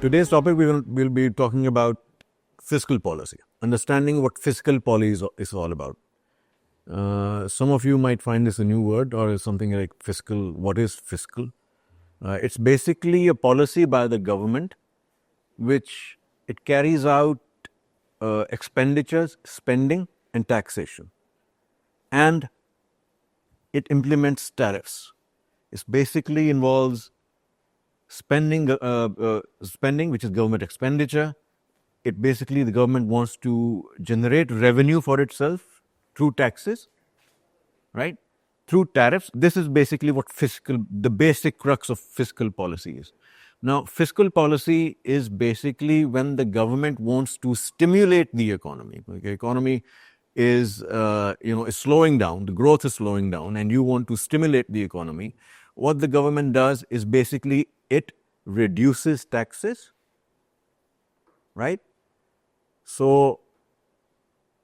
Today's topic we'll be talking about fiscal policy, understanding what fiscal policy is all about. Some of you might find this a new word or something like fiscal. What is fiscal? It's basically a policy by the government which it carries out expenditures, spending and taxation, and it implements tariffs. It basically involves spending, which is government expenditure. It basically, the government wants to generate revenue for itself through taxes, right? Through tariffs. This is basically what the basic crux of fiscal policy is. Now, fiscal policy is basically when the government wants to stimulate the economy. The economy is slowing down, the growth is slowing down, and you want to stimulate the economy. What the government does is basically it reduces taxes, right? So,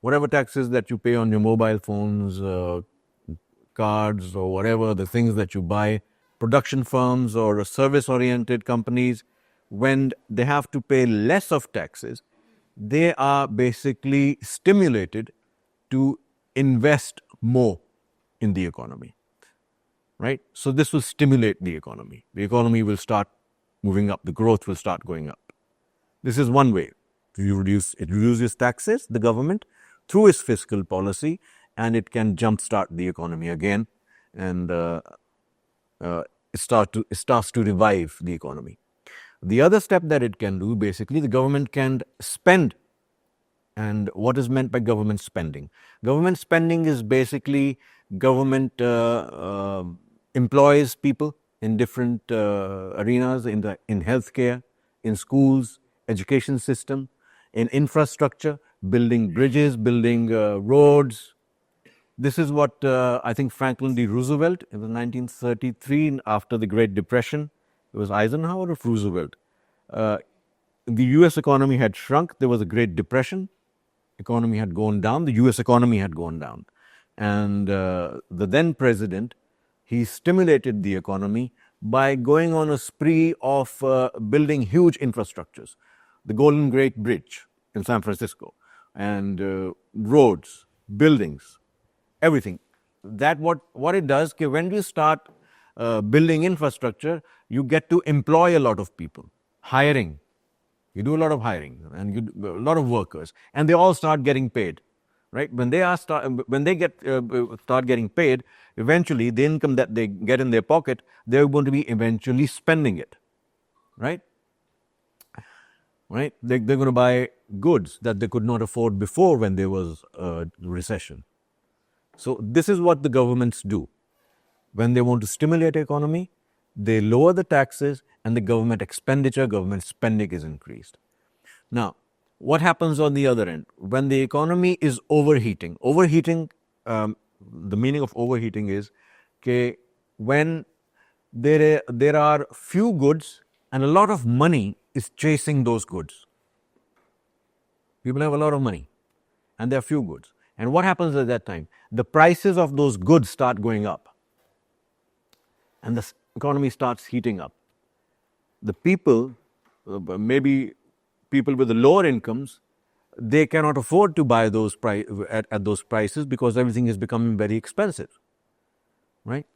whatever taxes that you pay on your mobile phones, cards, or whatever, the things that you buy, production firms or service-oriented companies, when they have to pay less of taxes, they are basically stimulated to invest more in the economy, right? So this will stimulate the economy. The economy will start moving up. The growth will start going up. This is one way. It reduces taxes, the government, through its fiscal policy, and it can jumpstart the economy again, and it starts to revive the economy. The other step that it can do, basically, the government can spend. And what is meant by government spending? Government spending is basically government employs people in different arenas, in healthcare, in schools, education system, in infrastructure, building bridges, building roads. This is what I think Franklin D. Roosevelt, in 1933, after the Great Depression, it was Eisenhower or Roosevelt. The US economy had shrunk. There was a Great Depression. Economy had gone down. The US economy had gone down. And the then president, he stimulated the economy by going on a spree of building huge infrastructures. The Golden Gate Bridge in San Francisco, and roads, buildings, everything. That what it does, when you start building infrastructure, you get to employ a lot of people. Hiring. You do a lot of hiring, and you do a lot of workers, and they all start getting paid, right? When they start getting paid, eventually the income that they get in their pocket, they're going to be eventually spending it, right? Right? They're going to buy goods that they could not afford before when there was a recession. So this is what the governments do. When they want to stimulate the economy, they lower the taxes, and the government expenditure, government spending is increased. Now, what happens on the other end? When the economy is overheating, the meaning of overheating is when there are few goods and a lot of money is chasing those goods. People have a lot of money and there are few goods. And what happens at that time? The prices of those goods start going up and the economy starts heating up. The people, maybe people with the lower incomes, they cannot afford to buy those at those prices because everything is becoming very expensive, right?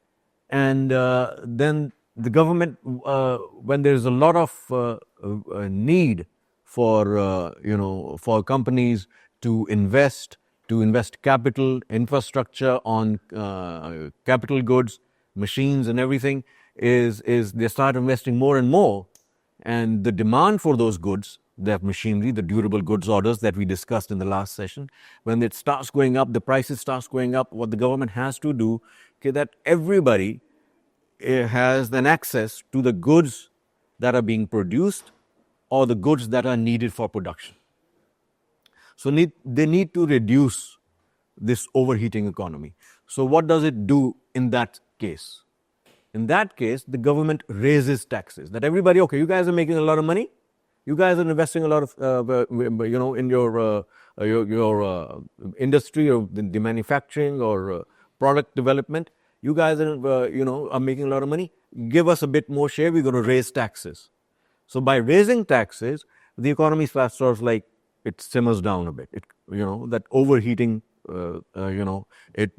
And then the government, when there is a lot of need for companies to invest capital, infrastructure on capital goods, machines and everything, is they start investing more and more, and the demand for those goods, that machinery, the durable goods orders that we discussed in the last session, when it starts going up, the prices starts going up, what the government has to do, that everybody has then access to the goods that are being produced or the goods that are needed for production. So they need to reduce this overheating economy. So what does it do in that case? In that case, the government raises taxes. That everybody, okay, you guys are making a lot of money. You guys are investing a lot of, in your industry or the manufacturing or product development. You guys are, are making a lot of money. Give us a bit more share. We're going to raise taxes. So by raising taxes, the economy sort of like it simmers down a bit. That overheating, it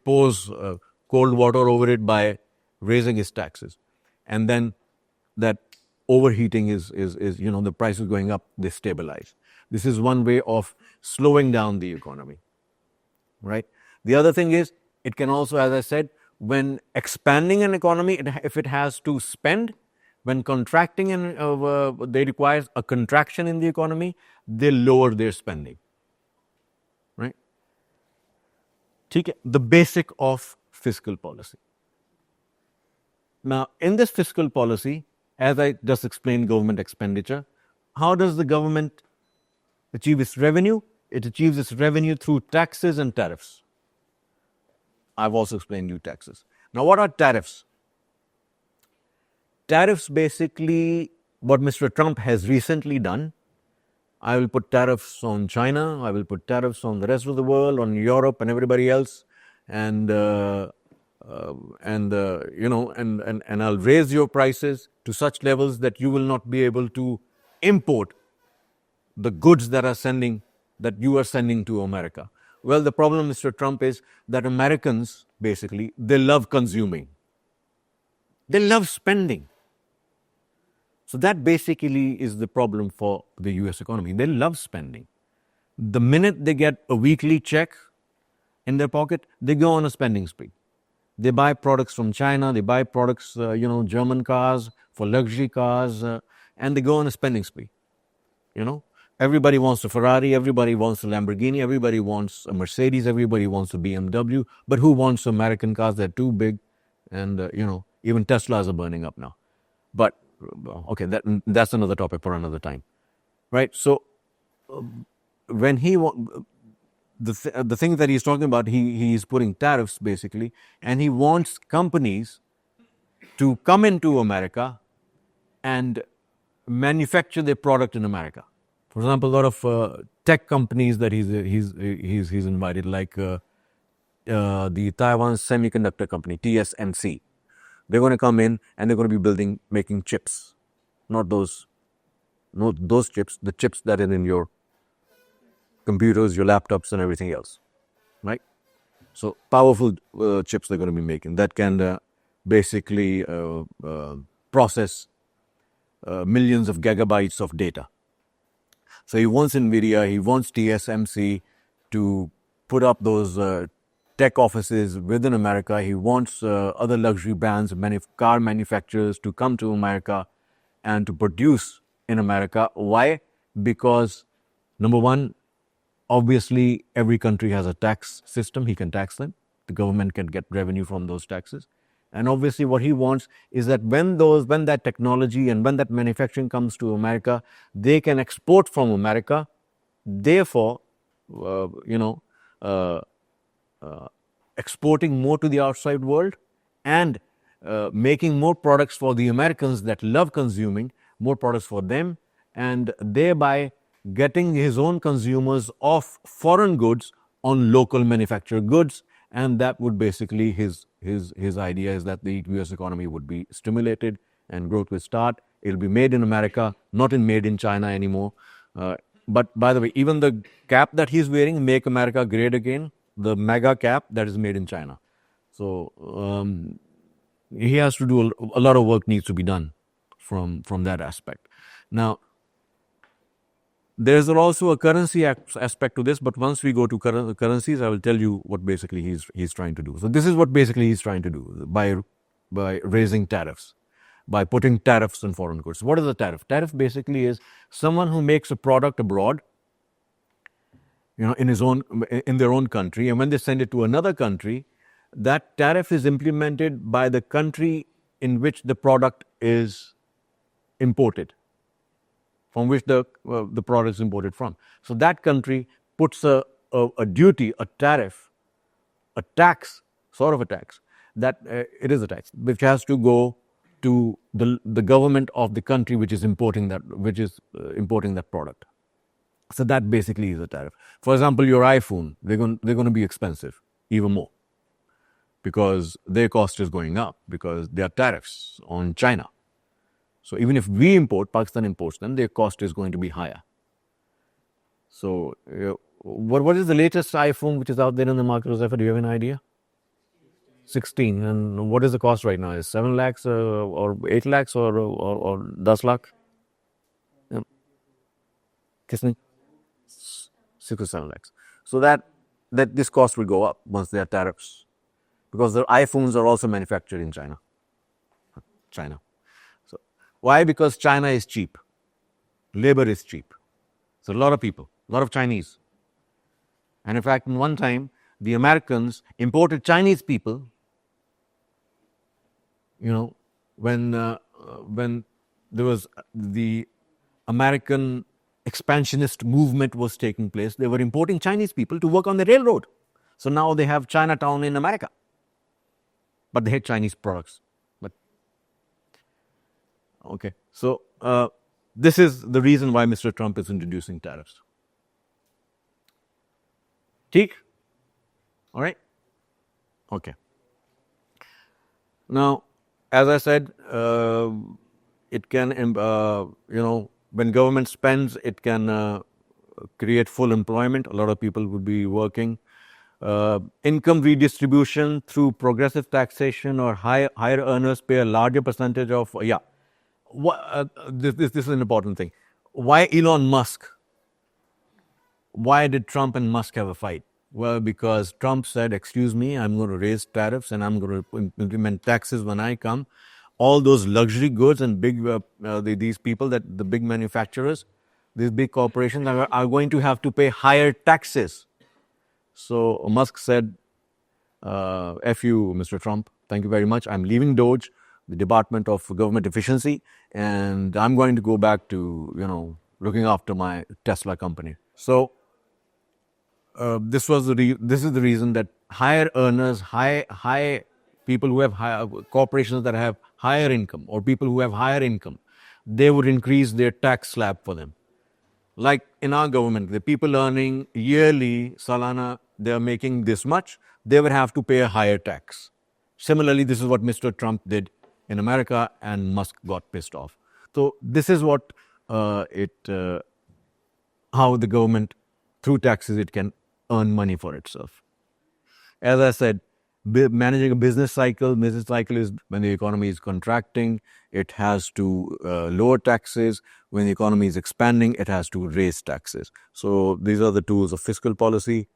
pours cold water over it by raising its taxes, and then that overheating is the price is going up, they stabilize. This is one way of slowing down the economy, right? The other thing is, it can also, as I said, when expanding an economy, if it has to spend, when contracting and they require a contraction in the economy, they lower their spending, right? The basic of fiscal policy. Now, in this fiscal policy, as I just explained, government expenditure, how does the government achieve its revenue? It achieves its revenue through taxes and tariffs. I've also explained you taxes. Now, what are tariffs? Tariffs basically, what Mr. Trump has recently done, I will put tariffs on China, I will put tariffs on the rest of the world, on Europe and everybody else, and I'll raise your prices to such levels that you will not be able to import the goods that you are sending to America. Well, the problem, Mr. Trump, is that Americans, basically, they love consuming. They love spending. So that basically is the problem for the US economy. They love spending. The minute they get a weekly check in their pocket, they go on a spending spree. They buy products from China, they buy products, German cars, for luxury cars, and they go on a spending spree. Everybody wants a Ferrari, everybody wants a Lamborghini, everybody wants a Mercedes, everybody wants a BMW, but who wants American cars? They're too big, and even Teslas are burning up now. But okay, that's another topic for another time, right? So when the thing that he's talking about, he's putting tariffs basically, and he wants companies to come into America and manufacture their product in America. For example, a lot of tech companies that he's invited, like the Taiwan Semiconductor Company, TSMC. They're going to come in and they're going to be making chips, not those chips, the chips that are in your computers, your laptops, and everything else, right? So powerful chips they're going to be making that can basically process millions of gigabytes of data. So he wants NVIDIA, he wants TSMC to put up those tech offices within America. He wants other luxury brands, car manufacturers to come to America and to produce in America. Why? Because, number one, obviously every country has a tax system. He can tax them. The government can get revenue from those taxes. And obviously what he wants is that when that technology and when that manufacturing comes to America, they can export from America. Therefore, exporting more to the outside world and making more products for the Americans that love consuming, more products for them, and thereby getting his own consumers off foreign goods on local manufactured goods. And that would basically, his idea is that the US economy would be stimulated and growth would start. It'll be made in America, not made in China anymore. But by the way, even the cap that he's wearing, Make America Great Again, the mega cap, that is made in China. So he has to do a lot of work needs to be done from that aspect. Now, there's also a currency aspect to this, but once we go to currencies, I will tell you what basically he's trying to do. So this is what basically he's trying to do by raising tariffs, by putting tariffs on foreign goods. What is a tariff? Tariff basically is someone who makes a product abroad, in their own country, and when they send it to another country, that tariff is implemented by the country in which the product is imported, from which the product is imported from. So that country puts a duty, a tariff, a tax, sort of a tax, that it is a tax, which has to go to the government of the country which is importing that product. So that basically is a tariff. For example, your iPhone, they're going to be expensive, even more, because their cost is going up because there are tariffs on China. So even if we import, Pakistan imports them, their cost is going to be higher. So what is the latest iPhone which is out there in the market, Josefa? Do you have an idea? 16. And what is the cost right now? Is 7 lakhs or 8 lakhs or 10 lakh? Yeah. Kisne? 6 or 7 lakhs. So that this cost will go up once there are tariffs, because the iPhones are also manufactured in China. So why? Because China is cheap. Labor is cheap. So a lot of people, a lot of Chinese. And in fact, in one time, the Americans imported Chinese people. When there was the American expansionist movement was taking place, they were importing Chinese people to work on the railroad. So now they have Chinatown in America, but they hate Chinese products. But okay, so this is the reason why Mr. Trump is introducing tariffs. Teak? All right? Okay. Now, as I said, it can, when government spends, it can create full employment. A lot of people would be working. Income redistribution through progressive taxation, or higher earners pay a larger percentage of, this is an important thing. Why Elon Musk? Why did Trump and Musk have a fight? Well, because Trump said, excuse me, I'm going to raise tariffs and I'm going to implement taxes when I come. All those luxury goods and big, these people, the big manufacturers, these big corporations are going to have to pay higher taxes. So Musk said, F you, Mr. Trump. Thank you very much. I'm leaving Doge, the Department of Government Efficiency, and I'm going to go back to, looking after my Tesla company. So this is the reason that higher earners, high people who have corporations that have higher income, or people who have higher income, they would increase their tax slab for them. Like in our government, the people earning yearly, Salana, they are making this much, they would have to pay a higher tax. Similarly, this is what Mr. Trump did in America, and Musk got pissed off. So this is what how the government, through taxes, it can earn money for itself. As I said, managing a business cycle is when the economy is contracting, it has to lower taxes. When the economy is expanding, it has to raise taxes. So these are the tools of fiscal policy.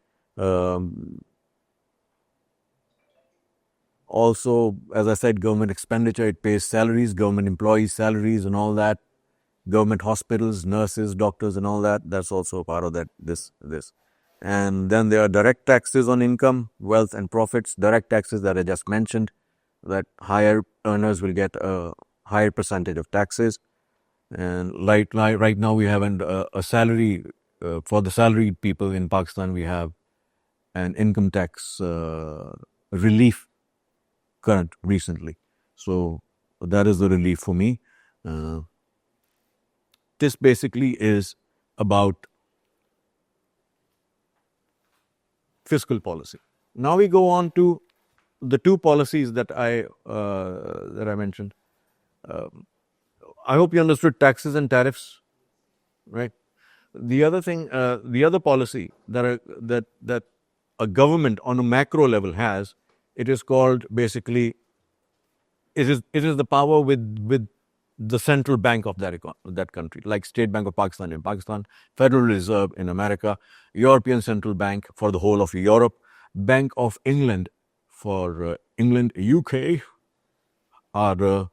Also, as I said, government expenditure, it pays salaries, government employees' salaries and all that. Government hospitals, nurses, doctors and all that, that's also part of that, this. And then there are direct taxes on income, wealth and profits, direct taxes that I just mentioned, that higher earners will get a higher percentage of taxes. And right now we have a salary, for the salaried people in Pakistan, we have an income tax relief current recently. So that is the relief for me. This basically is about fiscal policy. Now we go on to the two policies that I mentioned. I hope you understood taxes and tariffs, right? The other thing, the other policy that a government on a macro level has, it is called basically, it is the power with the central bank of that country, like State Bank of Pakistan in Pakistan, Federal Reserve in America, European Central Bank for the whole of Europe, Bank of England for England, UK are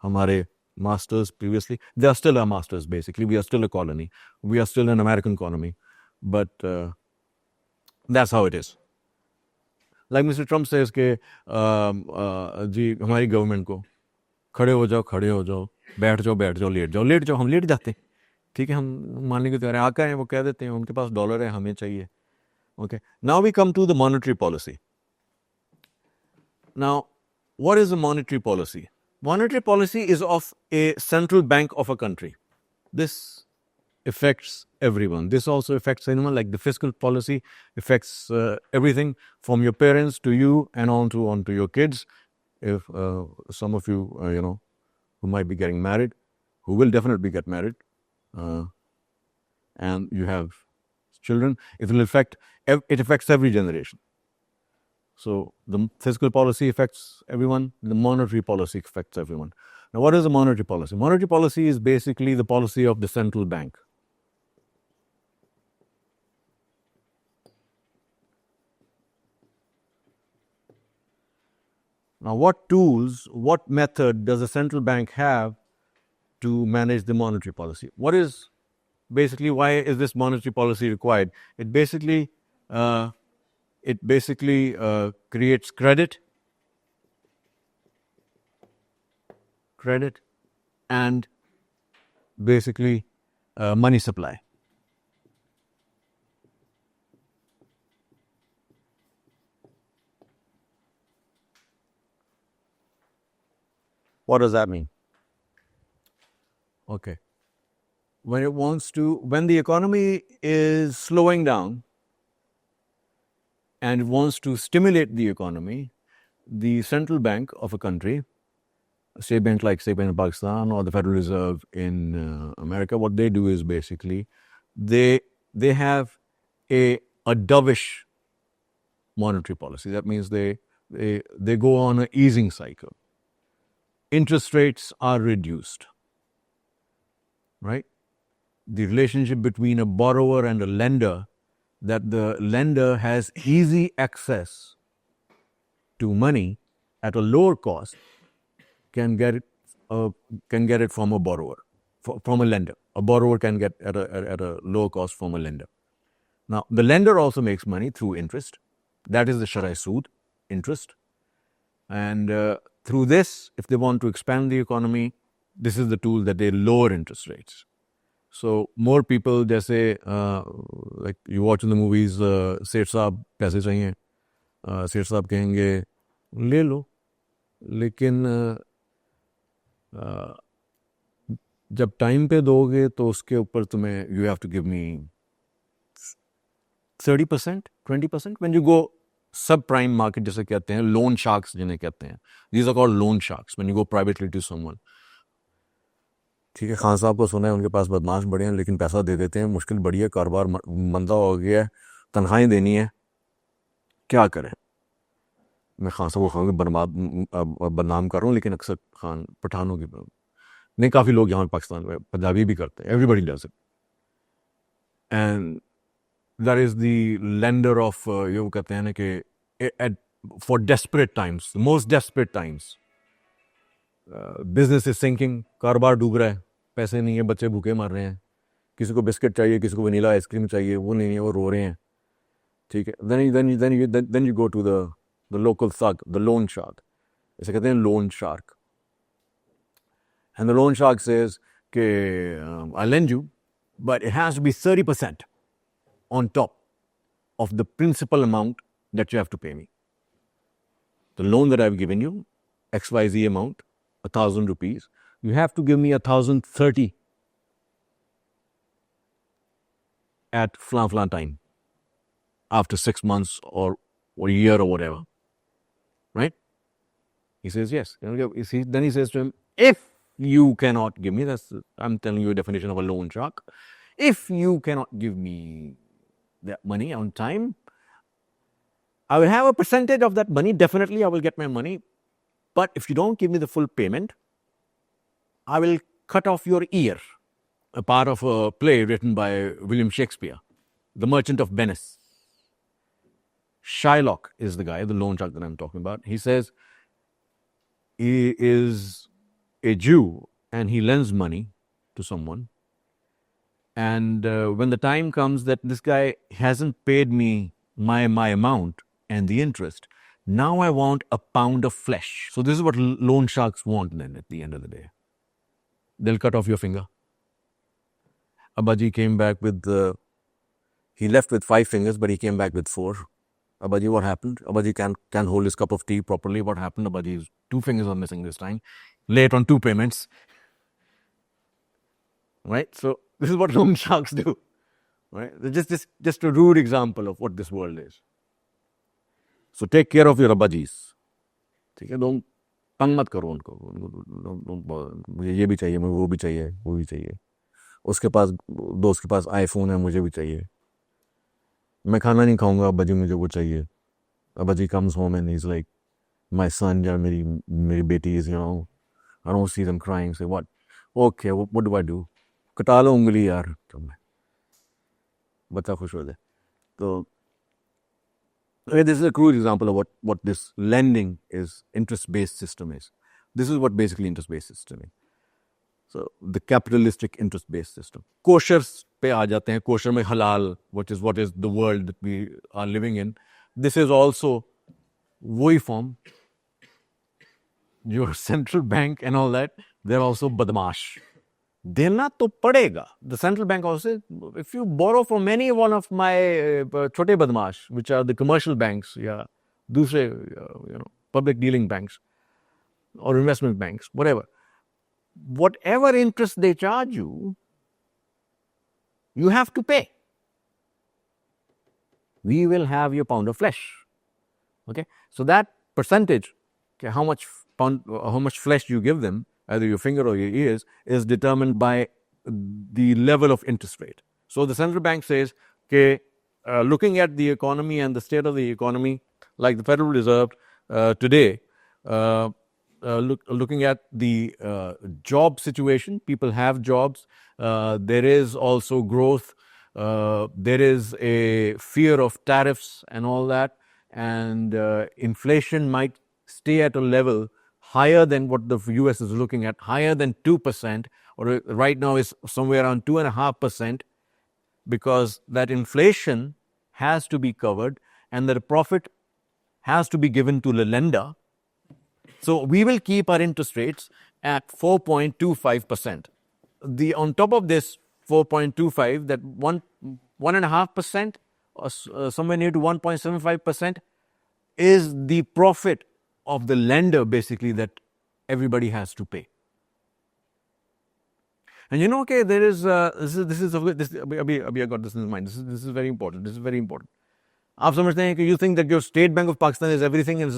hamare masters previously. They are still our masters, basically. We are still a colony. We are still an American colony. But that's how it is. Like Mr. Trump says कि जी हमारी government को खड़े हो जाओ, बैठ जाओ, late जाओ, हम लेट जाते हैं, ठीक है, हम मानने के तैयार हैं, आका है, वो कह देते हैं उनके पास डॉलर है, हमें चाहिए. Okay, now we come to the monetary policy. Now, what is the monetary policy? Monetary policy is of a central bank of a country. This affects everyone. This also affects anyone, like the fiscal policy affects everything from your parents to you and on to your kids. If some of you, who might be getting married. who will definitely get married, and you have children, it affects every generation. So the fiscal policy affects everyone, the monetary policy affects everyone. Now, what is the monetary policy? Monetary policy is basically the policy of the central bank. Now, what tools, what method does the central bank have to manage the monetary policy? Why is this monetary policy required? It basically creates credit and basically money supply. What does that mean? Okay. When the economy is slowing down and it wants to stimulate the economy, the central bank of a country, a state bank like State Bank of Pakistan or the Federal Reserve in America, what they do is basically they have a dovish monetary policy. That means they go on an easing cycle. Interest rates are reduced, right? The relationship between a borrower and a lender, that the lender has easy access to money at a lower cost, can get it from a borrower, from a lender. A borrower can get at a lower cost from a lender. Now, the lender also makes money through interest. That is the Sharai Sood, interest. And through this, if they want to expand the economy, this is the tool that they lower interest rates. So more people, जैसे like you watch in the movies, सेठ साहब पैसे चाहिए, सेठ साहब कहेंगे ले लो, लेकिन जब टाइम पे दोगे तो उसके ऊपर तुम्हें you have to give me 30%, 20%. When you go subprime market, जैसे कहते हैं, loan sharks जिन्हें कहते हैं, these are called loan sharks. When you go privately to someone, ठीक है, खान साहब को सुना है उनके पास बदमाश बड़े हैं लेकिन पैसा दे देते हैं, मुश्किल बड़ी है, कारोबार मंदा हो गया है, तनख्वाहें देनी है, क्या करें? मैं खान साहब को बदनाम कर रहा हूँ, लेकिन अक्सर खान पठानों की नहीं, काफ़ी लोग यहाँ पाकिस्तान में पंजाबी भी करते हैं, everybody does it, and that is the lender of, ये वो कहते हैं ना कि for desperate times, most desperate times, business is sinking, कारोबार डूब रहा है, पैसे नहीं है, बच्चे भूखे मर रहे हैं, किसी को बिस्किट चाहिए, किसी को वनीला आइसक्रीम चाहिए, वो नहीं है, वो रो रहे हैं, ठीक है, then you go to the local thug, the loan shark, इसे कहते हैं loan shark, and the loan shark says कि I'll lend you, but it has to be 30% on top of the principal amount that you have to pay me. The loan that I've given you, XYZ amount, 1,000 rupees, you have to give me 1,030 at flan time, after 6 months or a year or whatever, right? He says yes. Then he says to him, if you cannot give me, I'm telling you a definition of a loan shark, if you cannot give me that money on time, I will have a percentage of that money, definitely I will get my money, but if you don't give me the full payment, I will cut off your ear. A part of a play written by William Shakespeare, The Merchant of Venice. Shylock is the guy, the loan shark that I'm talking about. He says he is a Jew and he lends money to someone. And when the time comes that this guy hasn't paid me my amount and the interest, now I want a pound of flesh. So this is what loan sharks want then at the end of the day. They'll cut off your finger. Abaji came back he left with 5 fingers, but he came back with 4. Abaji, what happened? Abaji can't hold his cup of tea properly. What happened? Abaji's 2 fingers are missing this time. Late on 2 payments. Right? So this is what loan sharks do. Right? Just a rude example of what this world is. So take care of your abajis. Don't तंग मत करो उनको, मुझे ये भी चाहिए, मुझे वो भी चाहिए, वो भी चाहिए, उसके पास, दोस्त के पास आईफोन है, मुझे भी चाहिए, मैं खाना नहीं खाऊंगा, अब्बा जी मुझे वो चाहिए. अब्बा जी comes home and he's like, my son या मेरी बेटी is, I don't see them crying, say what, okay, what do I do, कटा लो उंगली यार, तो बच्चा खुश हो जाए. तो this is a crude example of what this lending is, interest-based system is. This is what basically interest-based system is. So the capitalistic interest-based system. Kosher पे आ जाते हैं. Kosher में halal, which is what is the world that we are living in. This is also वही form. Your central bank and all that, they're also badmash. देना तो पड़ेगा. The central bank also, if you borrow from any one of my छोटे बदमाश, which are the commercial banks, या दूसरे public dealing banks or investment banks, whatever interest they charge you, you have to pay. We will have your pound of flesh. Okay, so that percentage, okay, how much flesh you give them, either your finger or your ears, is determined by the level of interest rate. So the central bank says, okay, looking at the economy and the state of the economy, like the Federal Reserve today, looking at the job situation, people have jobs, there is also growth, there is a fear of tariffs and all that, and inflation might stay at a level higher than what the US is looking at, higher than 2%, or right now is somewhere around 2.5%, because that inflation has to be covered and the profit has to be given to the lender. So we will keep our interest rates at 4.25%. On top of this 4.25, that 1.5%, or somewhere near to 1.75%, is the profit of the lender, basically, that everybody has to pay. And okay, there is this abhi I got this in mind. This is very important. This is very important. आप समझते हैं कि you think that your State Bank of Pakistan is everything, and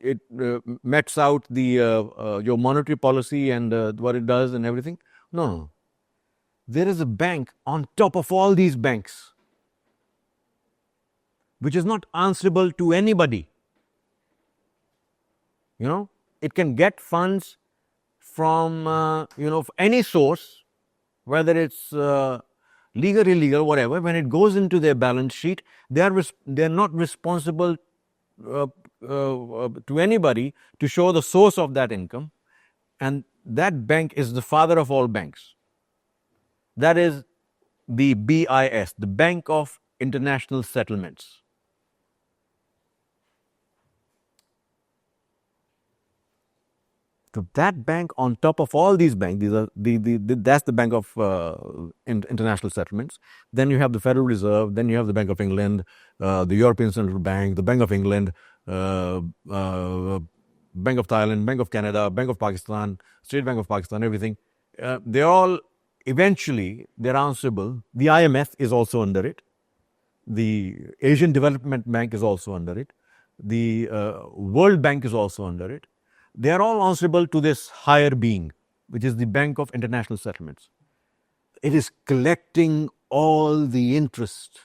it mets out the your monetary policy and what it does and everything. No. There is a bank on top of all these banks, which is not answerable to anybody. It can get funds from any source, whether it's legal, illegal, whatever. When it goes into their balance sheet, they're not responsible to anybody to show the source of that income, and that bank is the father of all banks. That is the BIS, the Bank of International Settlements. So that bank, on top of all these banks, that's the Bank of International Settlements. Then you have the Federal Reserve. Then you have the Bank of England, the European Central Bank, the Bank of England, Bank of Thailand, Bank of Canada, Bank of Pakistan, State Bank of Pakistan, everything. They're all eventually they're answerable. The IMF is also under it. The Asian Development Bank is also under it. The World Bank is also under it. They are all answerable to this higher being, which is the Bank of International Settlements. It is collecting all the interest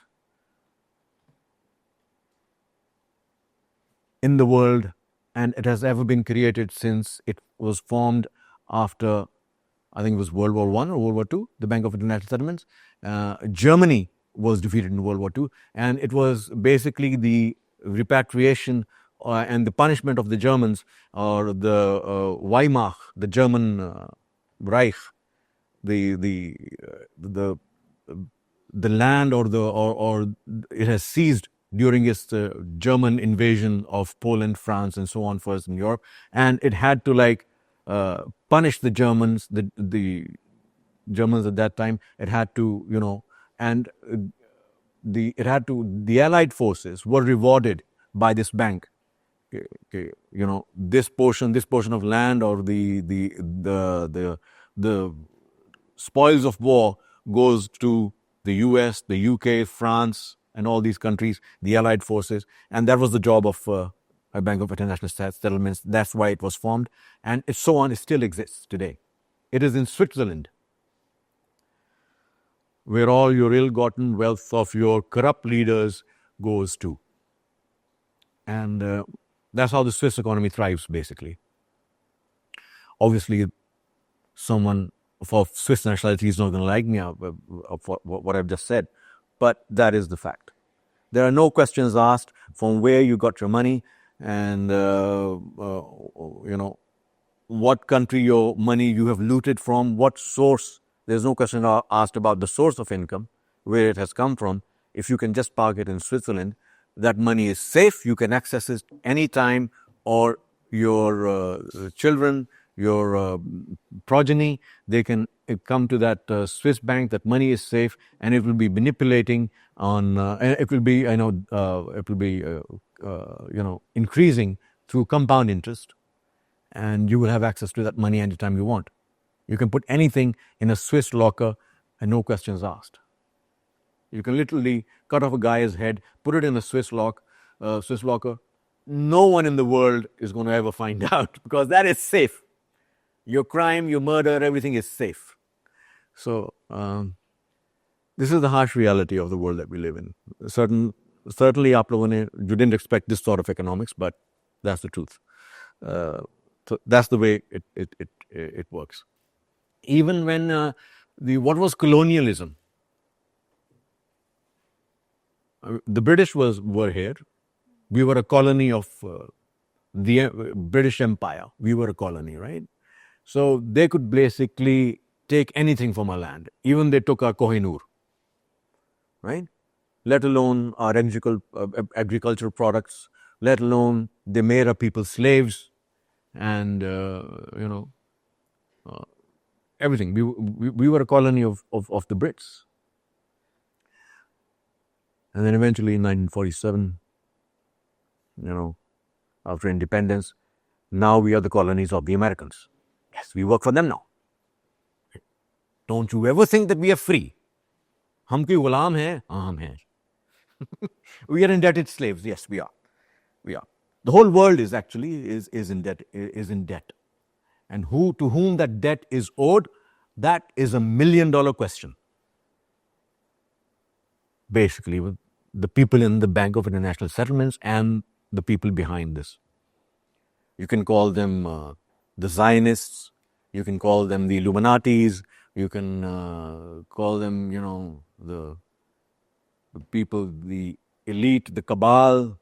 in the world, and it has ever been created since it was formed after, I think it was World War I or World War II, the Bank of International Settlements. Germany was defeated in World War II, and it was basically the repatriation and the punishment of the Germans, or the Weimar, the German Reich, the land or it has seized during its German invasion of Poland, France, and so on, first in Europe, and it had to punish the Germans, the Germans at that time. It had to, and the Allied forces were rewarded by this bank. This portion of land, or the spoils of war, goes to the US, the UK, France, and all these countries, the Allied forces, and that was the job of a Bank of International Settlements. That's why it was formed. And so on. It still exists today. It is in Switzerland, where all your ill-gotten wealth of your corrupt leaders goes to. And that's how the Swiss economy thrives, basically. Obviously, someone of Swiss nationality is not going to like me of what I've just said, but that is the fact. There are no questions asked from where you got your money and, what country your money you have looted from, what source. There's no question asked about the source of income, where it has come from. If you can just park it in Switzerland, that money is safe. You can access it anytime, or your children, your progeny, they can come to that Swiss bank. That money is safe, and it will be manipulating on. It will be, increasing through compound interest, and you will have access to that money anytime you want. You can put anything in a Swiss locker, and no questions asked. You can literally cut off a guy's head, put it in a Swiss locker. No one in the world is going to ever find out, because that is safe. Your crime, your murder, everything is safe. So this is the harsh reality of the world that we live in. Certainly, you didn't expect this sort of economics, but that's the truth. So that's the way it works. Even when what was colonialism? The British were here. We were a colony of the British Empire. We were a colony, right? So they could basically take anything from our land. Even they took our Kohinoor, right? Let alone our agricultural products. Let alone they made our people slaves, and everything. We were a colony of the Brits. And then eventually in 1947, after independence, now we are the colonies of the Americans. Yes, we work for them now. Don't you ever think that we are free. हम कोई गुलाम हैं? हाँ, हम हैं. We are indebted slaves. Yes, we are. We are. The whole world is in debt. And to whom that debt is owed, that is $1 million question. Basically, with the people in the Bank of International Settlements and the people behind this. You can call them the Zionists, you can call them the Illuminatis, you can call them, the people, the elite, the cabal,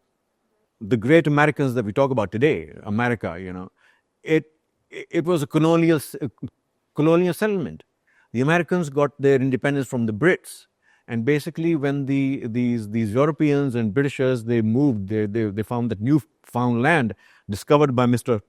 the great Americans that we talk about today, America, it was a colonial settlement. The Americans got their independence from the Brits. And basically, when these Europeans and Britishers, they moved, they found that newfound land discovered by Mr.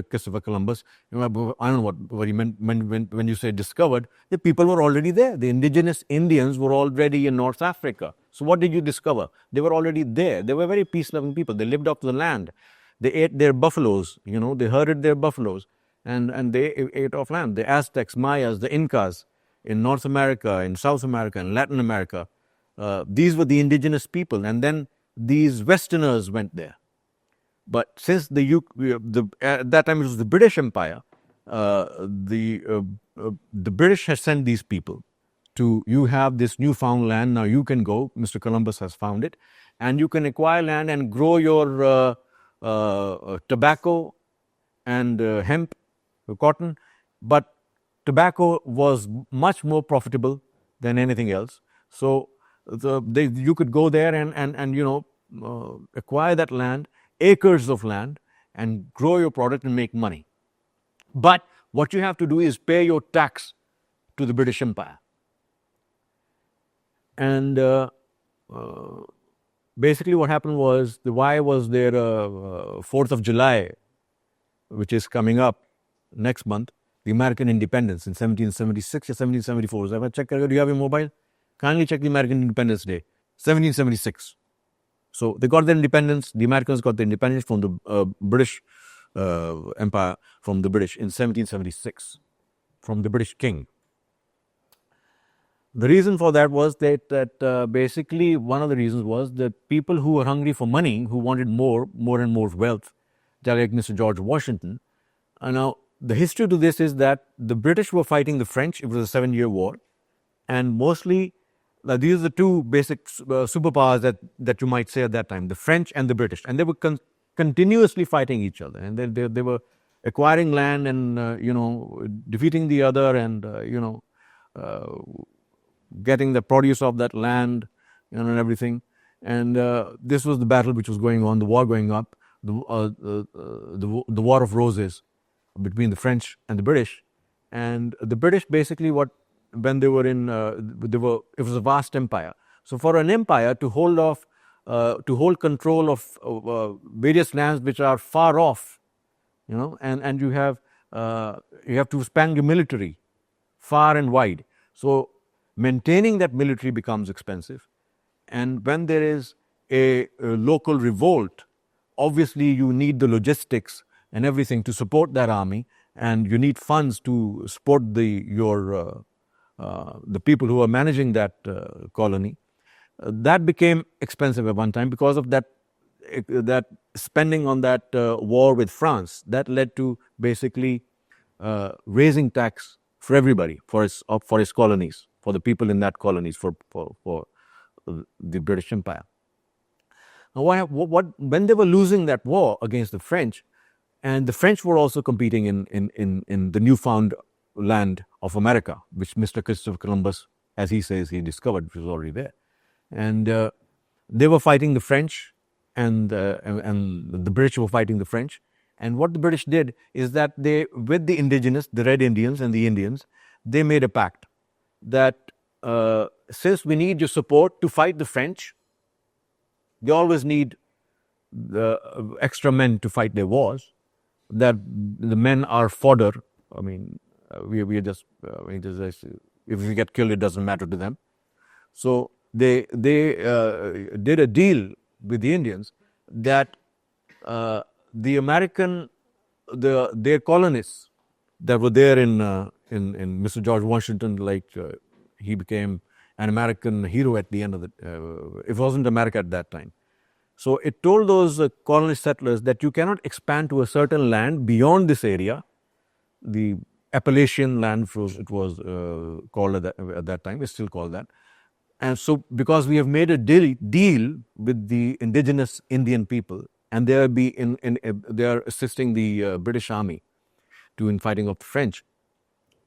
Christopher Columbus. I don't know what he meant when you say discovered. The people were already there. The indigenous Indians were already in North Africa. So what did you discover? They were already there. They were very peace-loving people. They lived off the land. They ate their buffaloes. They herded their buffaloes, and they ate off land. The Aztecs, Mayas, the Incas. In North America, in South America, in Latin America, these were the indigenous people, and then these Westerners went there. But since at that time it was the British Empire, the British had sent these people to, you have this newfound land, now you can go, Mr. Columbus has found it, and you can acquire land and grow your tobacco and hemp, cotton, but tobacco was much more profitable than anything else. So you could go there and acquire that land, acres of land, and grow your product and make money. But what you have to do is pay your tax to the British Empire. And basically what happened was, why was there 4th of July, which is coming up next month, the American independence in 1776 or 1774. So check, do you have your mobile? Kindly check the American Independence Day, 1776. So they got their independence. The Americans got their independence from the British Empire, from the British in 1776, from the British King. The reason for that was that basically one of the reasons was that people who were hungry for money, who wanted more and more wealth, like Mr. George Washington. Now, the history to this is that the British were fighting the French. It was a 7-year war, and mostly these are the two basic superpowers that you might say at that time: the French and the British, and they were continuously fighting each other, and they were acquiring land and defeating the other, and getting the produce of that land, and everything. And this was the battle which was going on, the war going up, the War of Roses between the French and the British. And the British basically, when they were in, it was a vast empire. So for an empire to hold control of various lands which are far off, and you have to span your military far and wide. So maintaining that military becomes expensive. And when there is a local revolt, obviously you need the logistics and everything to support that army, and you need funds to support the people who are managing that colony. That became expensive at one time because of that spending on that war with France. That led to basically raising tax for everybody, for its colonies, for the people in that colonies, for the British Empire. Now, when they were losing that war against the French, and the French were also competing in the newfound land of America, which Mr. Christopher Columbus, as he says, he discovered, which was already there. And they were fighting the French, and the British were fighting the French. And what the British did is that they, with the indigenous, the Red Indians and the Indians, they made a pact that since we need your support to fight the French, they always need the extra men to fight their wars, that the men are fodder. I mean, we are just, if we get killed, it doesn't matter to them. So they did a deal with the Indians that their colonists that were there in Mr. George Washington, he became an American hero at the end of it wasn't America at that time. So it told those colonist settlers that you cannot expand to a certain land beyond this area, the Appalachian land, it was called at that time. It's still called that. And so, because we have made a deal with the indigenous Indian people, and they are assisting the British Army in fighting off the French.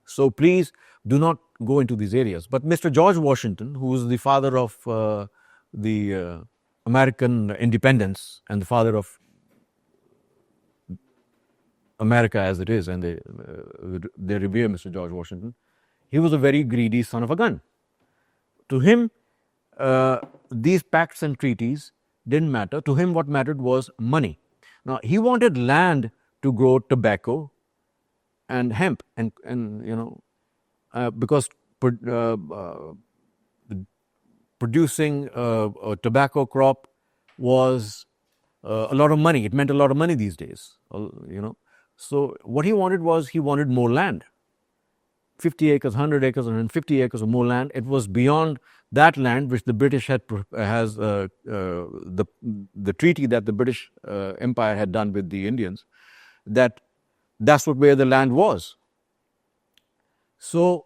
So please do not go into these areas. But Mr. George Washington, who was the father of the American independence and the father of America as it is, and they revere Mr. George Washington, he was a very greedy son of a gun. To him, these pacts and treaties didn't matter. To him, what mattered was money. Now, he wanted land to grow tobacco and hemp, and because producing a tobacco crop was a lot of money. It meant a lot of money these days, So what he wanted more land. 50 acres, 100 acres, 150 acres or more land. It was beyond that land which the British has the treaty that the British Empire had done with the Indians. That's where the land was. So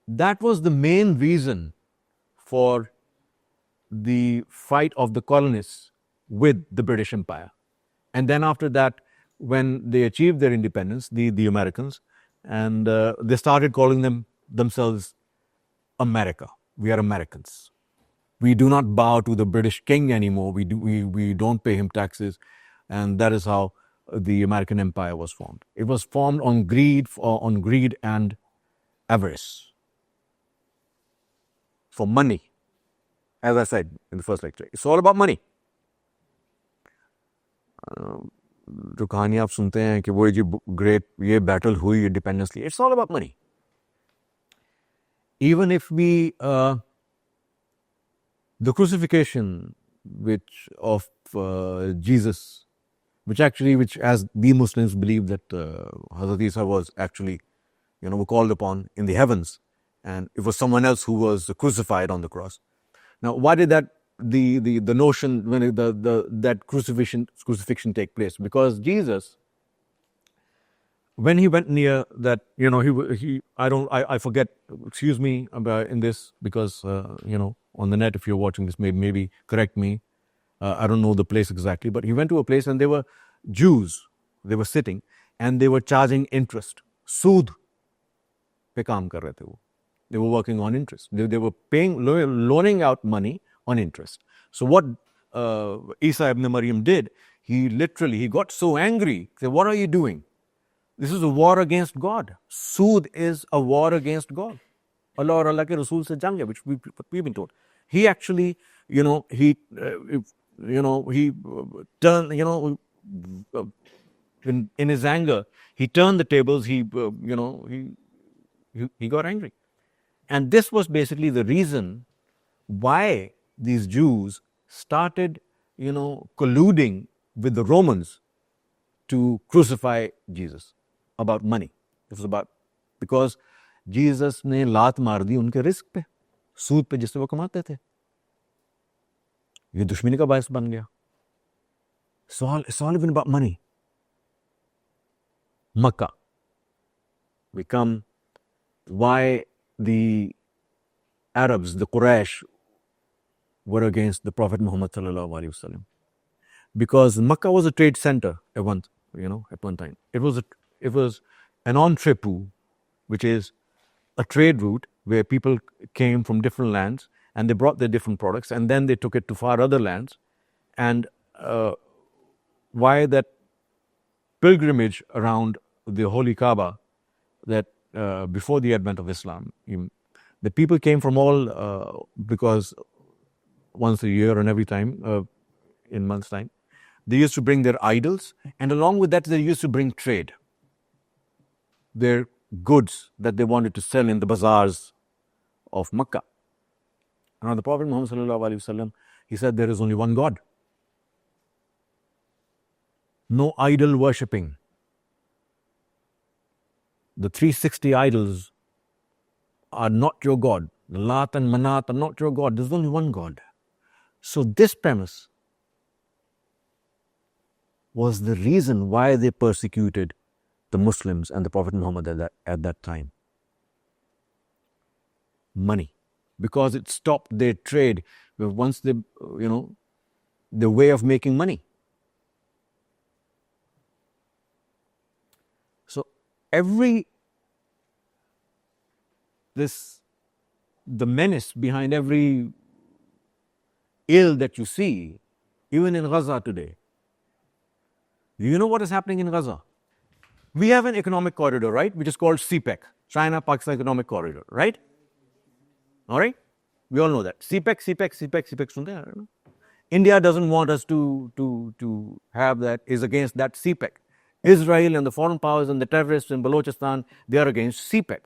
that was the main reason for the fight of the colonists with the British Empire. And then after that, when they achieved their independence, the Americans, and they started calling themselves America. We are Americans. We do not bow to the British king anymore. We don't pay him taxes, and that is how the American Empire was formed. It was formed on greed and avarice, for money. As I said in the first lecture, it's all about money. जो कहानी आप सुनते हैं कि वो ये battle हुई इंडिपेंडेंसली, it's all about money. Even if the crucifixion of Jesus, which as we Muslims believe that Hazrat Isa was actually, were called upon in the heavens, and it was someone else who was crucified on the cross. Now, why did that the notion when that crucifixion take place? Because Jesus, when he went near that, he I forget, excuse me about in this, because on the net, if you're watching this, maybe correct me. I don't know the place exactly, but he went to a place and there were Jews. They were sitting and they were charging interest. Sood पे काम कर रहे थे वो. They were working on interest. They were loaning out money on interest. So what Isa ibn Maryam did, he got so angry. He said, what are you doing? This is a war against God. Sood is a war against God. Allah or Allah ke Rasul se jang hai, which we've been told. He actually, he turned, in his anger, he turned the tables. He got angry. And this was basically the reason why these Jews started, colluding with the Romans to crucify Jesus about money. It was about, because Jesus ने लात मार दी उनके risk पे, सूद पे जिससे वो कमाते थे. ये दुश्मनी का बायस बन गया. It's all even about money. Makkah. We come, why the Arabs, the Quraysh, were against the Prophet Muhammad sallallahu alaihi wasallam, because Makkah was a trade center at one time. It was an entrepôt, which is a trade route where people came from different lands and they brought their different products and then they took it to far other lands. And why that pilgrimage around the Holy Kaaba, that before the advent of Islam, the people came from all, because once a year and every time, in months' time, they used to bring their idols, and along with that, they used to bring trade, their goods that they wanted to sell in the bazaars of Makkah. Now, the Prophet Muhammad sallallahu alaihi wasallam, he said, there is only one God. No idol worshipping. The 360 idols are not your God. The Lat and Manat are not your God. There's only one God. So this premise was the reason why they persecuted the Muslims and the Prophet Muhammad at that time. Money. Because it stopped their trade. Once they, their way of making money. So the menace behind every ill that you see, even in Gaza today. Do you know what is happening in Gaza? We have an economic corridor, right, which is called CPEC, China-Pakistan Economic Corridor, right? All right? We all know that. CPEC. India doesn't want us to have that, is against that CPEC. Israel and the foreign powers and the terrorists in Balochistan, they are against CPEC.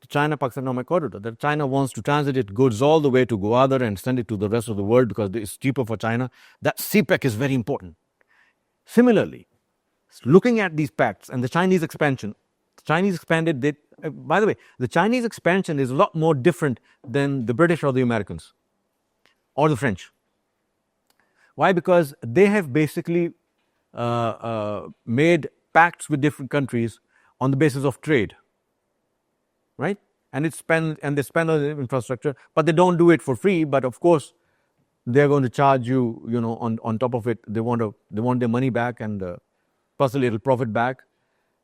The China-Pakistan Economic Corridor, that China wants to transit its goods all the way to Gwadar and send it to the rest of the world because it's cheaper for China. That CPEC is very important. Similarly, looking at these pacts and the Chinese expansion, the Chinese expanded, by the way, the Chinese expansion is a lot more different than the British or the Americans or the French. Why? Because they have basically made pacts with different countries on the basis of trade, right? And they spend on the infrastructure, but they don't do it for free. But of course, they're going to charge you, on top of it. They want their money back and plus a little profit back.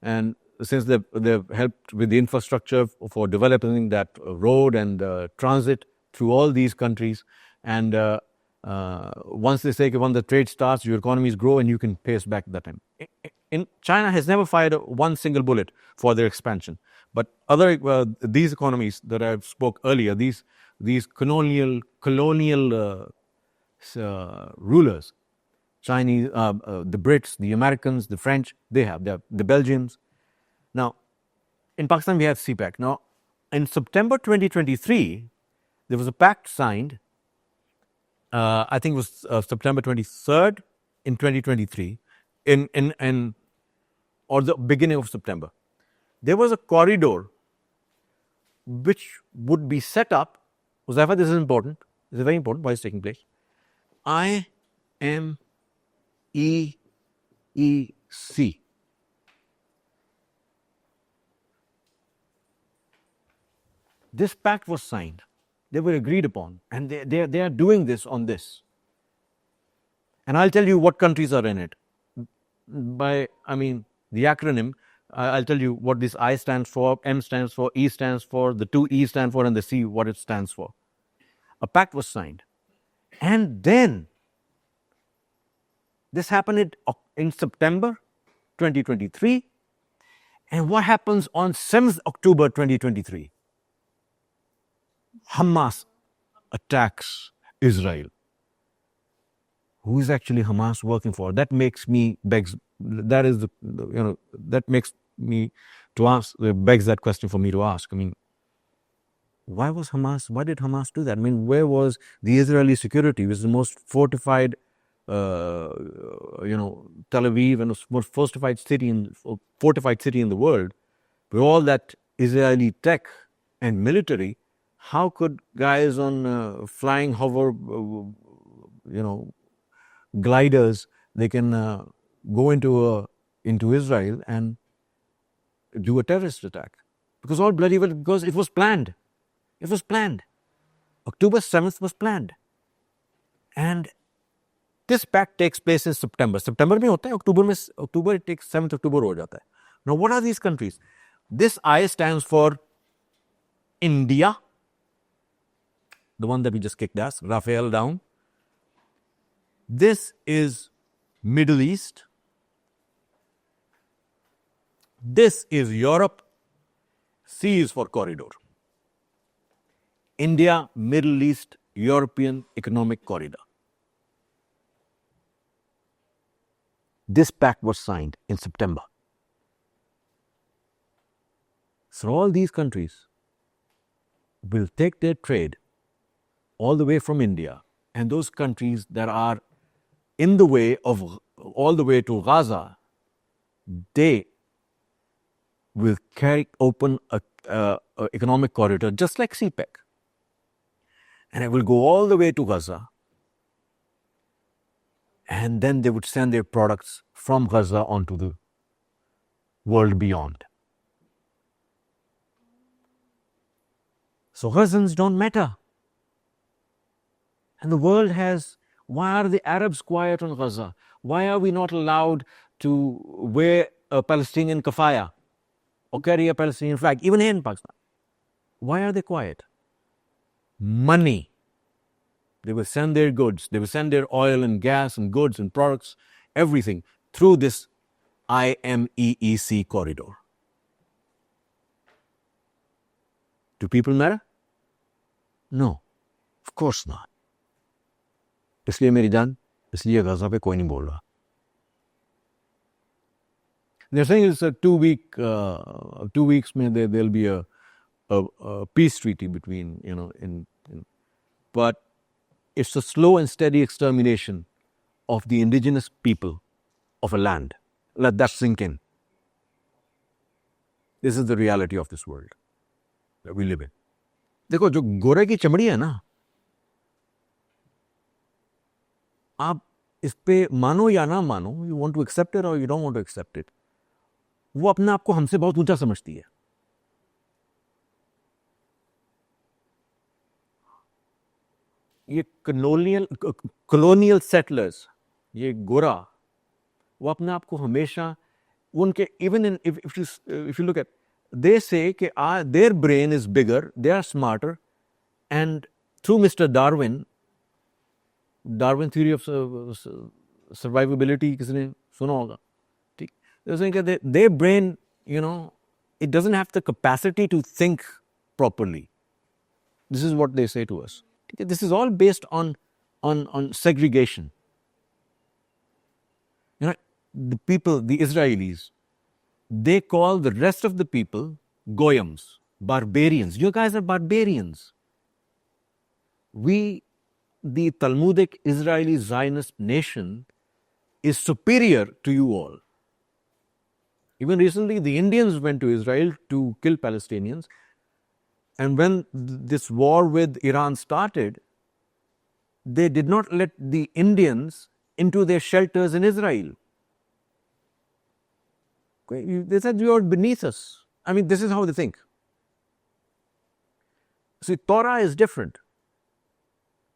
And since they've helped with the infrastructure for developing that road and transit through all these countries, and once they say when the trade starts, your economies grow and you can pay us back at that time. In China has never fired one single bullet for their expansion, but these economies that I spoke earlier, these colonial rulers, Chinese, the Brits, the Americans, the French, they have the Belgians. Now, in Pakistan we have CPEC. Now, in September 2023, there was a pact signed. I think it was September 23rd in 2023, or the beginning of September. There was a corridor which would be set up. Uzaifa, this is important. This is very important. Why it's taking place? IMEEC. This pact was signed. They were agreed upon, and they are doing this on this. And I'll tell you what countries are in it. The acronym, I'll tell you what this I stands for, M stands for, E stands for, the two E stand for, and the C, what it stands for. A pact was signed. And then, this happened in September 2023. And what happens on 7th October 2023? Hamas attacks Israel. Who is actually Hamas working for? That makes me begs. That is that makes me to ask. Begs that question for me to ask. I mean, why did Hamas do that? I mean, where was the Israeli security? It was the most fortified, Tel Aviv, and the most fortified city in the world, with all that Israeli tech and military. How could guys on flying hover, gliders, they can go into Israel and do a terrorist attack? Because because it was planned. It was planned. October 7th was planned. And this pact takes place in September. September mein hota hai, October it takes 7th October ho jata hai. Now what are these countries? This I stands for India, the one that we just kicked ass, Rafael down. This is Middle East. This is Europe. C is for corridor. India, Middle East, European Economic Corridor. This pact was signed in September. So all these countries will take their trade all the way from India, and those countries that are in the way of all the way to Gaza, they will open a economic corridor just like CPEC. And it will go all the way to Gaza. And then they would send their products from Gaza onto the world beyond. So Gazans don't matter. And the world has, why are the Arabs quiet on Gaza? Why are we not allowed to wear a Palestinian kafaya or carry a Palestinian flag, even here in Pakistan? Why are they quiet? Money. They will send their goods, they will send their oil and gas and goods and products, everything, through this IMEEC corridor. Do people matter? No, of course not. इसलिए मेरी जान, इसलिए Gaza पे कोई नहीं बोल रहा. They're saying it's a 2 weeks, there'll be a peace treaty between, but it's a slow and steady extermination of the indigenous people of a land. Let that sink in. This is the reality of this world that we live in. देखो जो गोरे की चमड़ी है ना, आप इस पे मानो या ना मानो, you want to accept it or you don't want to accept it, वो अपने आप को हमसे बहुत ऊंचा समझती है. ये colonial settlers, ये गोरा, वो अपने आप को हमेशा उनके, even if you look at, they say कि their brain is bigger, they are smarter, and through Mr. Darwin theory of survivability, किसी ने सुना होगा, ठीक? They're saying that their brain, it doesn't have the capacity to think properly. This is what they say to us. This is all based on segregation. The people, the Israelis, they call the rest of the people goyams, barbarians. You guys are barbarians. The Talmudic Israeli Zionist nation is superior to you all. Even recently, the Indians went to Israel to kill Palestinians. And when this war with Iran started, they did not let the Indians into their shelters in Israel. They said, you are beneath us. I mean, this is how they think. See, Torah is different.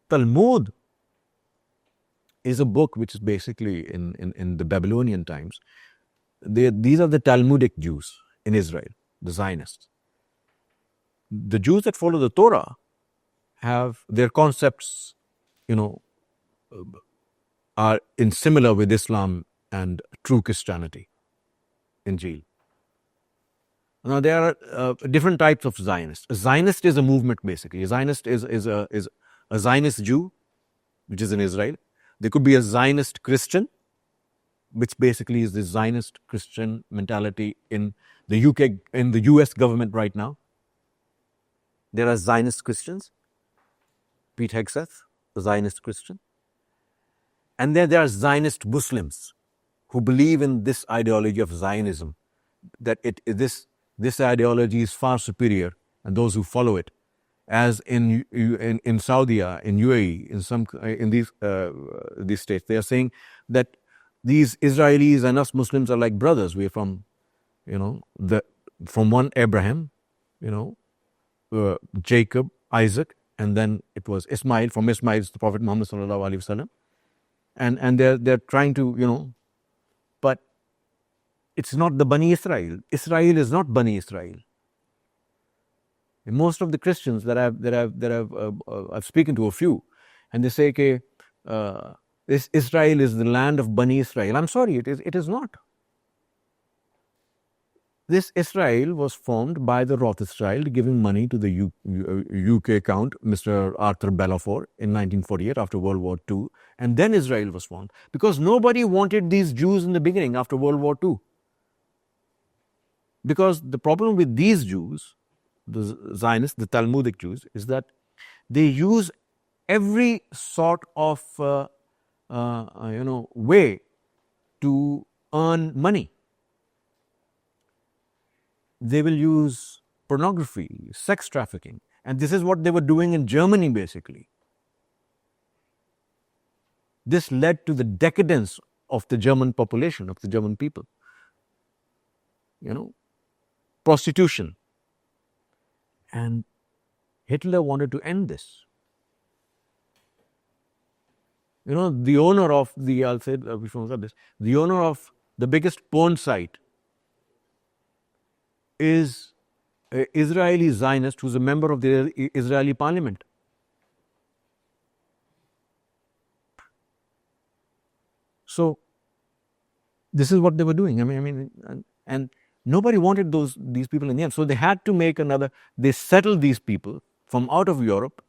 Talmud is a book which is basically in the Babylonian times. These are the Talmudic Jews in Israel, the Zionists. The Jews that follow the Torah have their concepts, are in similar with Islam and true Christianity, Injil. Now, there are different types of Zionists. A Zionist is a movement, basically. A Zionist is a Zionist Jew, which is in Israel. There could be a Zionist Christian, which basically is the Zionist Christian mentality in the UK, in the US government right now. There are Zionist Christians, Pete Hegseth, the Zionist Christian. And then there are Zionist Muslims who believe in this ideology of Zionism, that this ideology is far superior, and those who follow it, as in Saudi, in UAE, in these states, they are saying that these Israelis and us Muslims are like brothers. We are from, from one Abraham, Jacob, Isaac, and then it was Ismail. From Ismail is the Prophet Muhammad sallallahu alaihi wasallam, and they're trying to, but it's not the Bani Israel. Israel is not Bani Israel. And most of the Christians that I've spoken to a few, and they say, okay, this Israel is the land of Bani Israel. I'm sorry, it is not. This Israel was formed by the Rothschild giving money to the UK Count, Mr. Arthur Balfour, in 1948 after World War II. And then Israel was formed. Because nobody wanted these Jews in the beginning after World War II. Because the problem with these Jews, the Zionists, the Talmudic Jews, is that they use every sort of way to earn money. They will use pornography, sex trafficking, and this is what they were doing in Germany basically. This led to the decadence of the German population, of the German people. Prostitution. And Hitler wanted to end this. The owner of the owner of the biggest porn site is an Israeli Zionist who's a member of the Israeli parliament. So this is what they were doing. And nobody wanted these people in the end. So they had to make they settled these people from out of Europe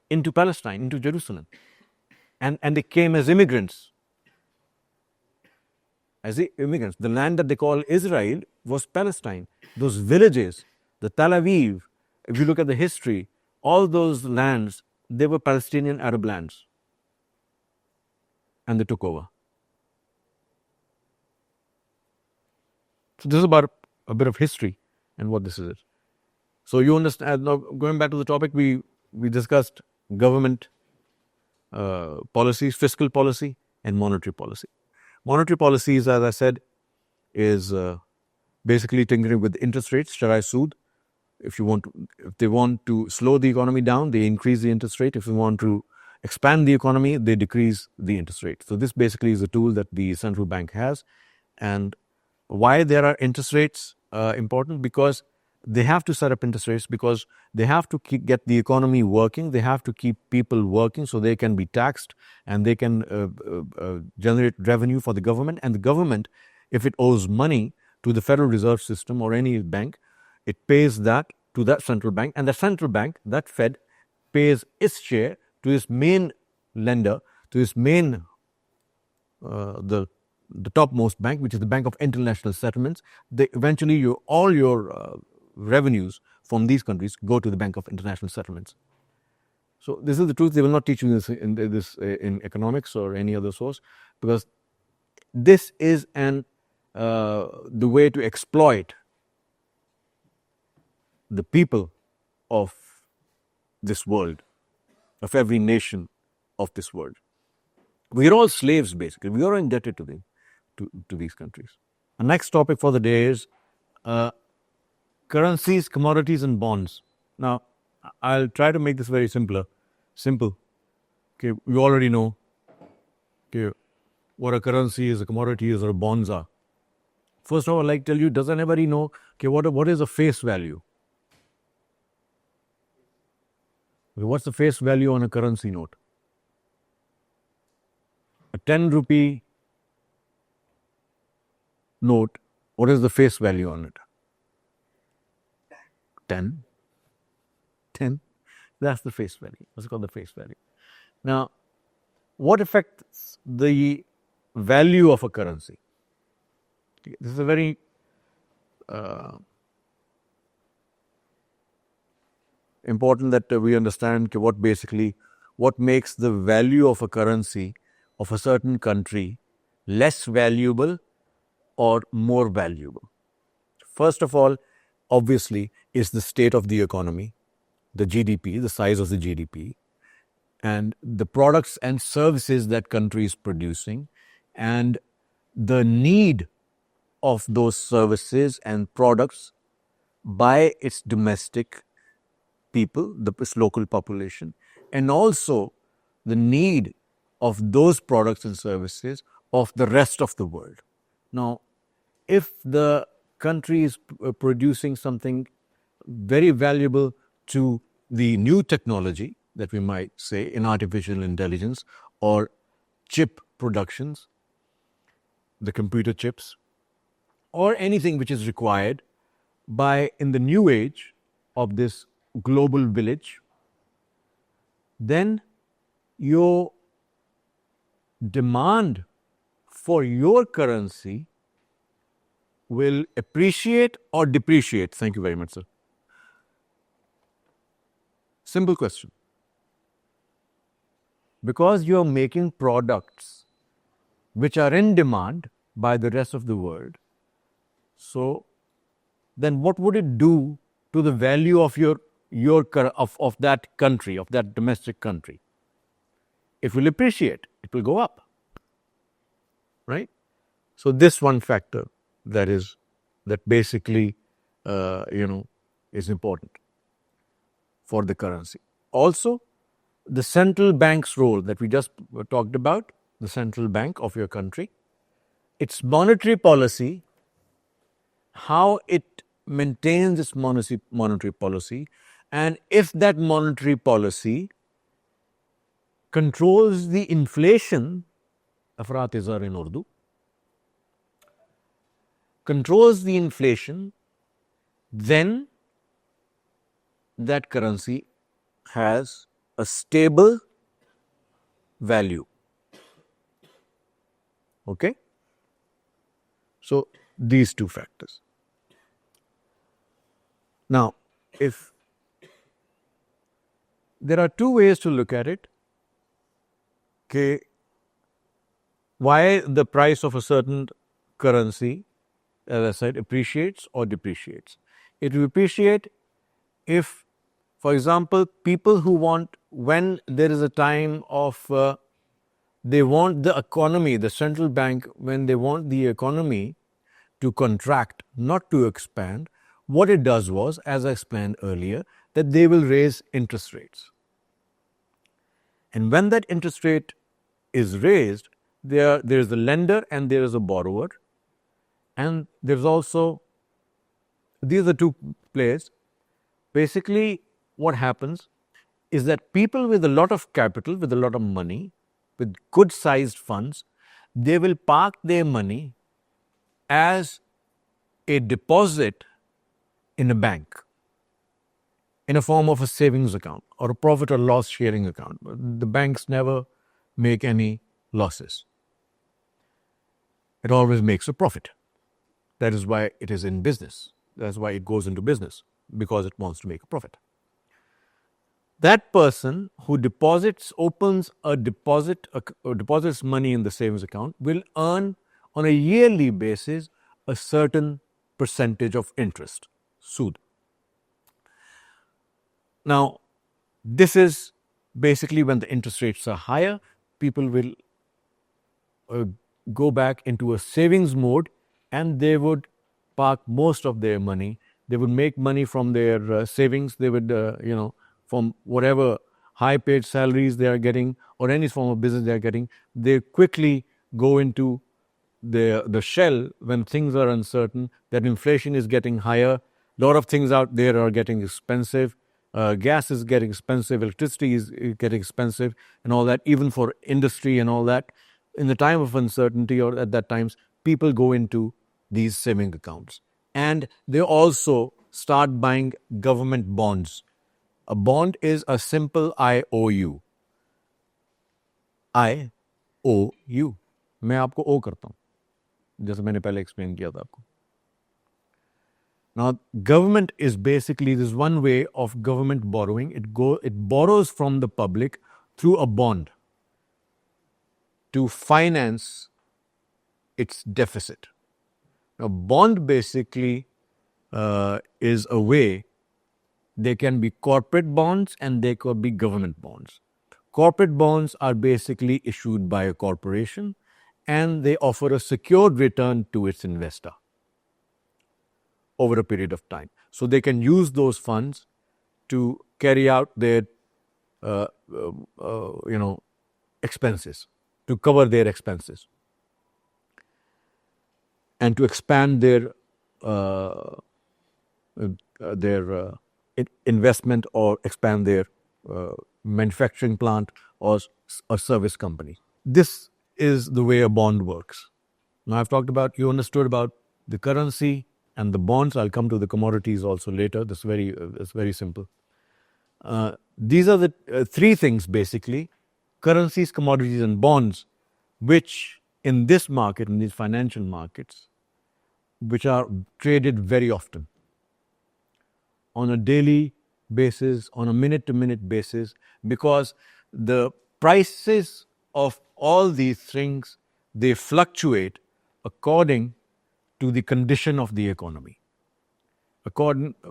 into Palestine, into Jerusalem. And they came as immigrants. The land that they call Israel was Palestine. Those villages, the Tel Aviv, if you look at the history, all those lands, they were Palestinian Arab lands. And they took over. So this is about a bit of history and what this is. So you understand, now going back to the topic, we discussed government policies, fiscal policy and monetary policy. Monetary policies, as I said, is basically tinkering with interest rates, Sharai Sood. If they want to slow the economy down, they increase the interest rate. If they want to expand the economy, they decrease the interest rate. So this basically is a tool that the central bank has. And why there are interest rates important? Because they have to set up interest rates because they have to get the economy working. They have to keep people working so they can be taxed and they can generate revenue for the government. And the government, if it owes money to the Federal Reserve System or any bank, it pays that to that central bank. And the central bank, that Fed, pays its share to its main lender, to its main, the topmost bank, which is the Bank of International Settlements. Eventually, all your revenues from these countries go to the Bank of International Settlements. So this is the truth. They will not teach you this in economics or any other source, because this is the way to exploit the people of this world, of every nation of this world. We are all slaves, basically. We are indebted to them, to these countries. The next topic for the day is currencies, commodities, and bonds. Now, I'll try to make this very simple. Okay, we already know, okay, what a currency is, a commodity is, or bonds are. First of all, I'd like to tell you, does anybody know, okay, what is a face value? Okay, what's the face value on a currency note? A 10 rupee note, what is the face value on it? 10. 10. That's the face value. What's called the face value. Now, what affects the value of a currency? This is a very important that we understand what makes the value of a currency of a certain country less valuable or more valuable. First of all, obviously, is the state of the economy, the GDP, the size of the GDP, and the products and services that country is producing, and the need of those services and products by its domestic people, its local population, and also the need of those products and services of the rest of the world. Now, if the country is producing something very valuable to the new technology that we might say in artificial intelligence or chip productions, the computer chips, or anything which is required in the new age of this global village, then your demand for your currency will appreciate or depreciate. Thank you very much, sir. Simple question. Because you are making products which are in demand by the rest of the world, so then what would it do to the value of of that country, of that domestic country? It will appreciate, it will go up, right? So this one factor that basically is important for the currency. Also, the central bank's role that we just talked about, the central bank of your country, its monetary policy, how it maintains its monetary policy, and if that monetary policy controls the inflation, afrat-izar in Urdu, controls the inflation, then that currency has a stable value. Okay? So, these two factors. Now, if there are two ways to look at it, okay, why the price of a certain currency, as I said, appreciates or depreciates. It will appreciate if, for example, people who want, when there is a time of, they want the economy, the central bank, when they want the economy to contract, not to expand, what it does was, as I explained earlier, that they will raise interest rates. And when that interest rate is raised, there is a lender and there is a borrower. And there's also, these are two players. Basically, what happens is that people with a lot of capital, with a lot of money, with good sized funds, they will park their money as a deposit in a bank, in a form of a savings account or a profit or loss sharing account. The banks never make any losses. It always makes a profit. That is why it is in business. That's why it goes into business, because it wants to make a profit. That person who opens a deposit, or deposits money in the savings account, will earn on a yearly basis a certain percentage of interest, sood. Now, this is basically when the interest rates are higher, people will go back into a savings mode, and they would park most of their money. They would make money from their savings. They would, from whatever high paid salaries they are getting or any form of business they are getting, they quickly go into the shell when things are uncertain, that inflation is getting higher, a lot of things out there are getting expensive, gas is getting expensive, electricity is getting expensive, and all that, even for industry and all that. In the time of uncertainty or at that times, people go into these saving accounts. And they also start buying government bonds. A bond is a simple IOU. IOU. मैं आपको O करता हूँ, जैसे मैंने पहले explain किया था आपको. Now, government is basically this one way of government borrowing. It borrows from the public through a bond to finance its deficit. Now, bond basically is a way. They can be corporate bonds and they could be government bonds. Corporate bonds are basically issued by a corporation, and they offer a secured return to its investor over a period of time. So they can use those funds to carry out their, expenses, to cover their expenses, and to expand their investment or expand their manufacturing plant or a service company. This is the way a bond works. Now, I've talked about, you understood about the currency and the bonds. I'll come to the commodities also later. This is very simple. These are the three things basically: currencies, commodities, and bonds, which in this market, in these financial markets, which are traded very often on a daily basis, on a minute-to-minute basis, because the prices of all these things, they fluctuate according to the condition of the economy.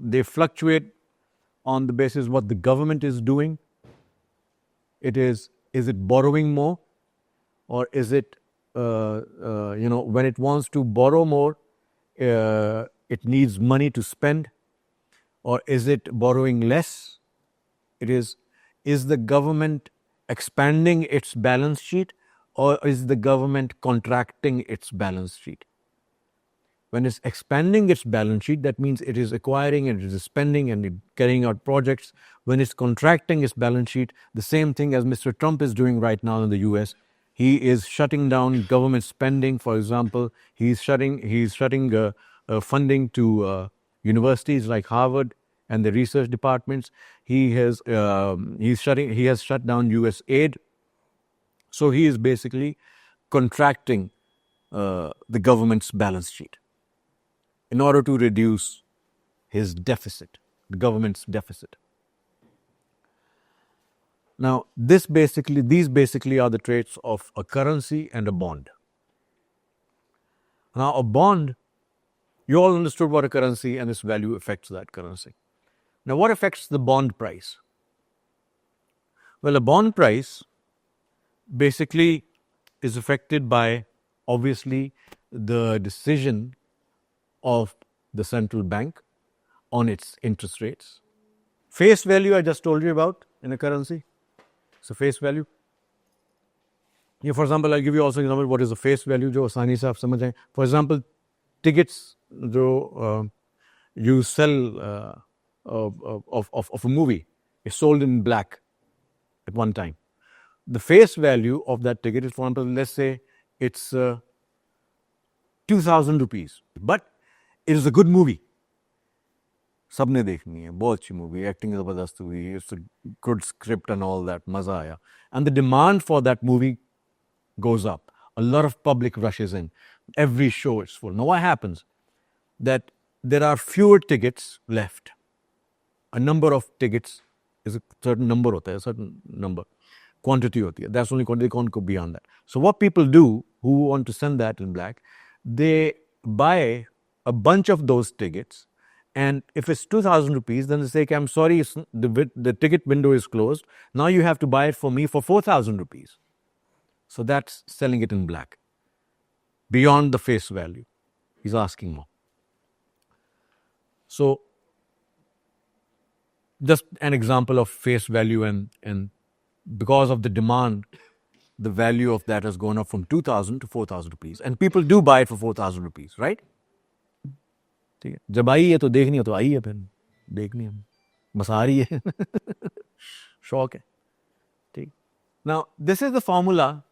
They fluctuate on the basis what the government is doing. Is it borrowing more, or is it, when it wants to borrow more, it needs money to spend, or is it borrowing less? Is the government expanding its balance sheet, or is the government contracting its balance sheet? When it's expanding its balance sheet, that means it is acquiring and it is spending and carrying out projects. When it's contracting its balance sheet, the same thing as Mr. Trump is doing right now in the US. He is shutting down government spending. For example, he's shutting funding to universities like Harvard and the research departments. He has shut down US aid. So he is basically contracting the government's balance sheet in order to reduce his deficit, the government's deficit. Now, these basically are the traits of a currency and a bond. Now, a bond, you all understood what a currency and its value affects that currency. Now, what affects the bond price? Well, a bond price basically is affected by, obviously, the decision of the central bank on its interest rates. Face value, I just told you about in a currency. So face value. Yeah, for example, I'll give you also an example what is the face value, जो आसानी से आप समझ जाएं. For example, tickets जो you sell of a movie is sold in black at one time. The face value of that ticket is, for example, let's say it's 2,000 rupees, but it is a good movie. सबने देखनी है, बहुत अच्छी movie, acting ज़बरदस्त हुई, it's a good script and all that, मज़ा आया. And the demand for that movie goes up. A lot of public rushes in. Every show is full. Now what happens? That there are fewer tickets left. A number of tickets is a certain number होता है, a certain number. Quantity होती है. That's only quantity, can't go beyond that. So what people do who want to send that in black, they buy a bunch of those tickets And if it's 2,000 rupees, then they say, okay, I'm sorry, the ticket window is closed. Now you have to buy it for me for 4,000 rupees. So that's selling it in black, beyond the face value. He's asking more. So just an example of face value, and because of the demand, the value of that has gone up from 2,000 to 4,000 rupees. And people do buy it for 4,000 rupees, right? ठीक है, जब आई है तो देखनी है तो आई है, फिर देखनी है, बस आ रही है, शौक है, ठीक. Now this is the formula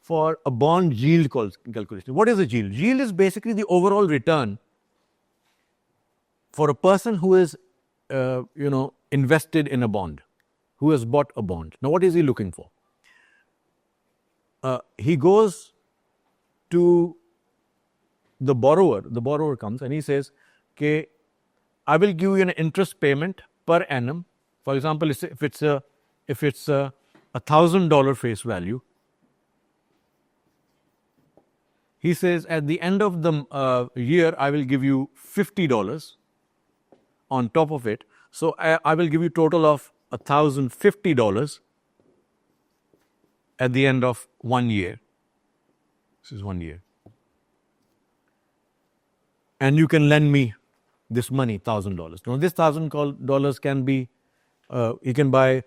for a bond yield calculation. What is a yield? Yield is basically the overall return for a person who is invested in a bond, who has bought a bond. Now what is he looking for? He goes to the borrower comes and he says, okay, I will give you an interest payment per annum. For example, if it's a $1,000 face value, he says at the end of the year I will give you $50 on top of it. So I will give you total of $1,050 at the end of 1 year. This is 1 year. And you can lend me this money, $1,000. Now this $1,000 can be, he can buy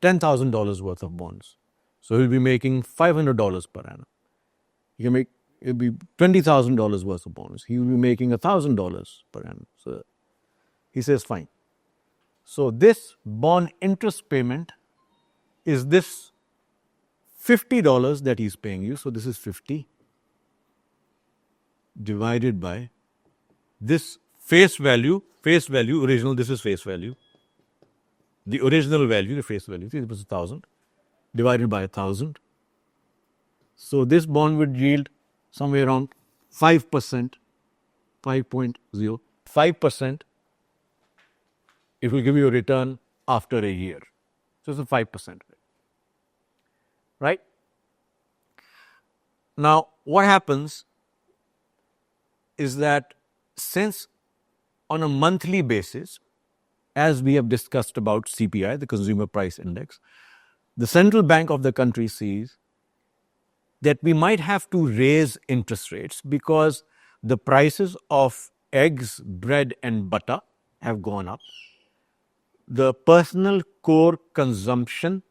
$10,000 worth of bonds. So he'll be making $500 per annum. It'll be $20,000 worth of bonds. He will be making $1,000 per annum. So he says, fine. So this bond interest payment is this $50 that he's paying you. So this is 50 divided by this face value, original, this is face value. The original value, the face value, it was 1,000 divided by 1,000. So this bond would yield somewhere around 5%, 5.0, 5%. It will give you a return after a year. So it's a 5%. Right? Now, what happens is that since on a monthly basis, as we have discussed about CPI, the Consumer Price Index, the central bank of the country sees that we might have to raise interest rates because the prices of eggs, bread and butter have gone up. The personal core consumption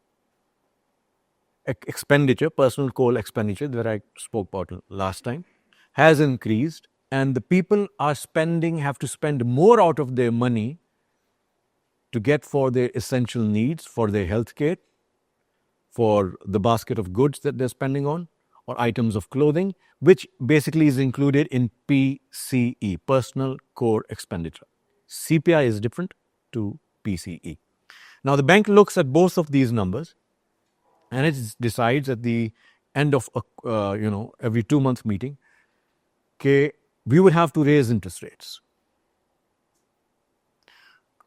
expenditure, personal core expenditure that I spoke about last time, has increased, and the people have to spend more out of their money to get for their essential needs, for their health care, for the basket of goods that they're spending on, or items of clothing, which basically is included in PCE, personal core expenditure. CPI is different to PCE. Now the bank looks at both of these numbers and it decides at the end of every 2-month meeting, okay, we would have to raise interest rates.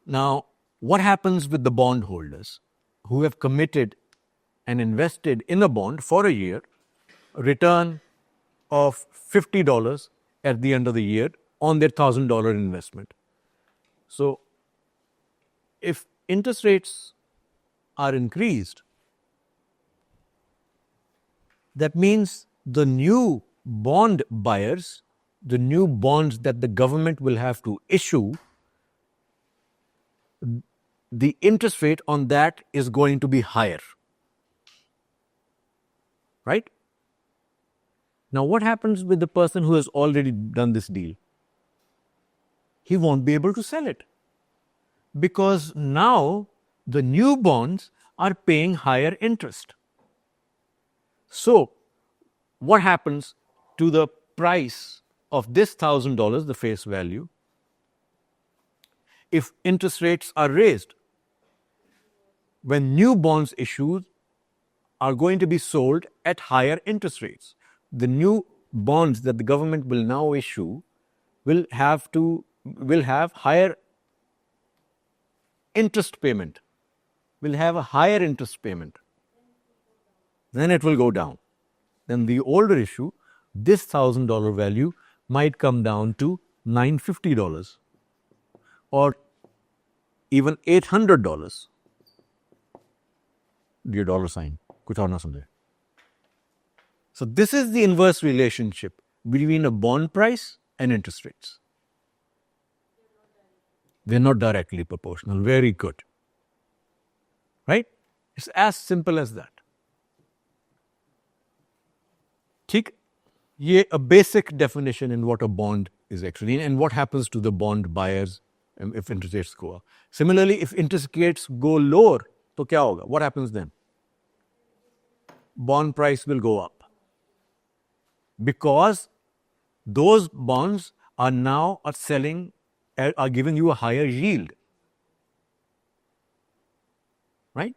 Now, what happens with the bondholders who have committed and invested in a bond for a year, a return of $50 at the end of the year on their $1,000 investment? So, if interest rates are increased, that means the new bond buyers, the new bonds that the government will have to issue, the interest rate on that is going to be higher. Right? Now, what happens with the person who has already done this deal? He won't be able to sell it because now the new bonds are paying higher interest. So, what happens to the price of this $1,000, the face value, if interest rates are raised? When new bonds issued are going to be sold at higher interest rates. The new bonds that the government will now issue will have higher interest payment, will have a higher interest payment. Then it will go down. Then the older issue, this $1,000 value might come down to $950. or even $800, your dollar sign, kuch aur na samjhe. So this is the inverse relationship between a bond price and interest rates. They're not directly proportional. Very good. Right? It's as simple as that. ठीक? ये a basic definition in what a bond is actually and what happens to the bond buyers if interest rates go up. Similarly, if interest rates go lower, तो क्या होगा? What happens then? Bond price will go up. Because those bonds are now are giving you a higher yield. Right?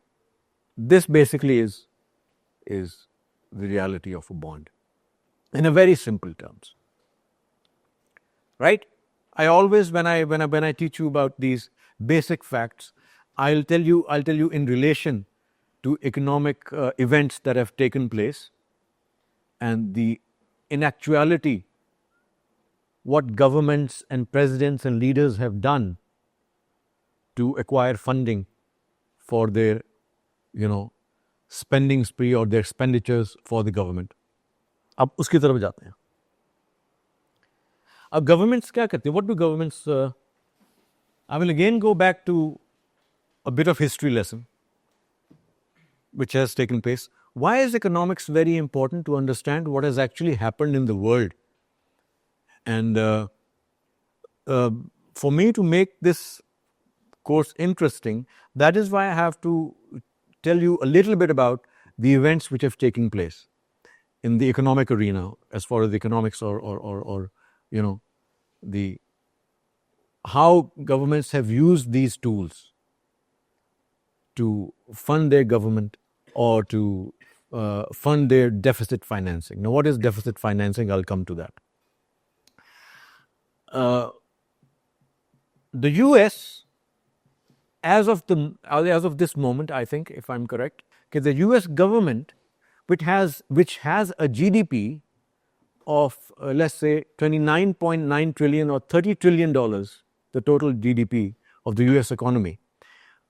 This basically is the reality of a bond in a very simple terms. Right? I always when I teach you about these basic facts, I'll tell you in relation to economic events that have taken place and in actuality what governments and presidents and leaders have done to acquire funding for their spending spree or their expenditures for the government. अब उसकी तरफ जाते हैं. अब governments क्या करते हैं? What do governments? I will again go back to a bit of history lesson which has taken place. Why is economics very important to understand what has actually happened in the world? And for me to make this course interesting, that is why I have to tell you a little bit about the events which have taken place in the economic arena as far as the economics or the how governments have used these tools to fund their government or to fund their deficit financing. Now, what is deficit financing? I'll come to that. The US, as of this moment, I think, if I'm correct, the US government, which has a GDP of let's say $29.9 trillion or $30 trillion, the total GDP of the US economy,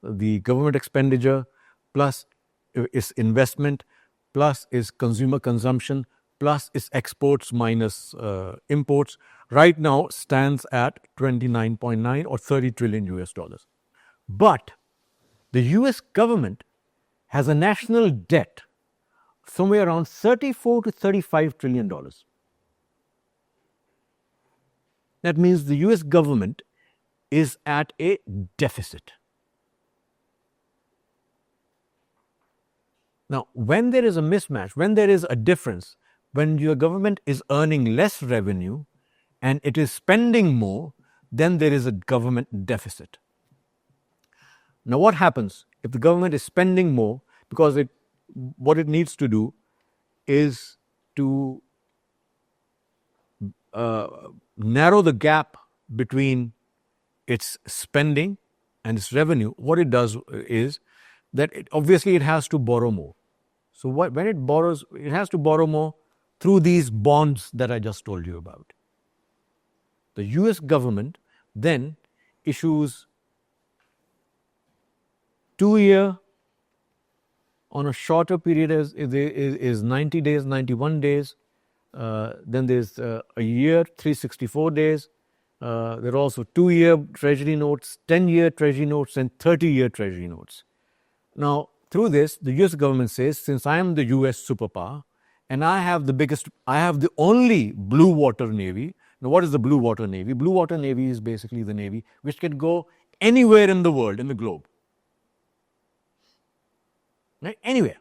the government expenditure plus is investment plus is consumer consumption plus is exports minus imports, right now stands at 29.9 or 30 trillion US dollars. But the US government has a national debt somewhere around 34 to 35 trillion dollars. That means the US government is at a deficit. Now, when there is a mismatch, when there is a difference, when your government is earning less revenue and it is spending more, then there is a government deficit. Now, what happens if the government is spending more? Because what it needs to do is to narrow the gap between its spending and its revenue. What it does is that obviously it has to borrow more. So when it borrows, it has to borrow more through these bonds that I just told you about. The US government then issues 2-year on a shorter period is 90 days, 91 days. Then there's a year, 364 days. There are also 2-year treasury notes, 10-year treasury notes, and 30-year treasury notes. Now, through this, the US government says, since I am the US superpower and I have the only blue water navy. Now, what is the blue water navy? Blue water navy is basically the navy which can go anywhere in the world, in the globe. Right? Anywhere.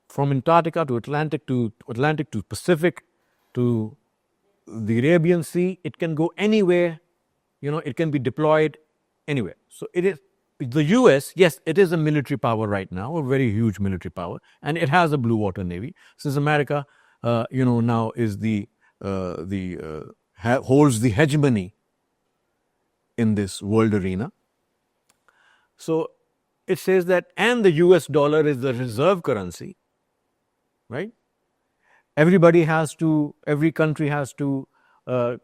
From Antarctica to Atlantic to Pacific to the Arabian Sea, it can go anywhere. It can be deployed anywhere. So it is the US. Yes, it is a military power right now, a very huge military power, and it has a blue water navy. Since America, now is holds the hegemony in this world arena. So it says that, and the US dollar is the reserve currency. Right? Every country has to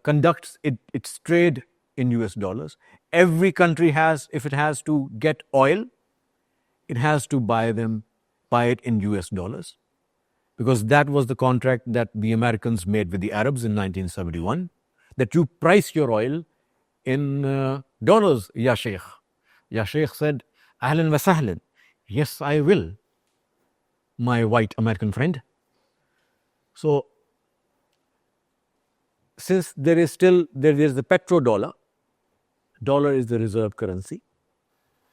conduct its trade in US dollars. Every country has, if it has to get oil, it has to buy it in US dollars, because that was the contract that the Americans made with the Arabs in 1971, that you price your oil in dollars, ya Sheikh. Ya Sheikh said, Ahlan wa sahlan. Yes, I will, my white American friend. So, since there is the petrodollar, dollar is the reserve currency,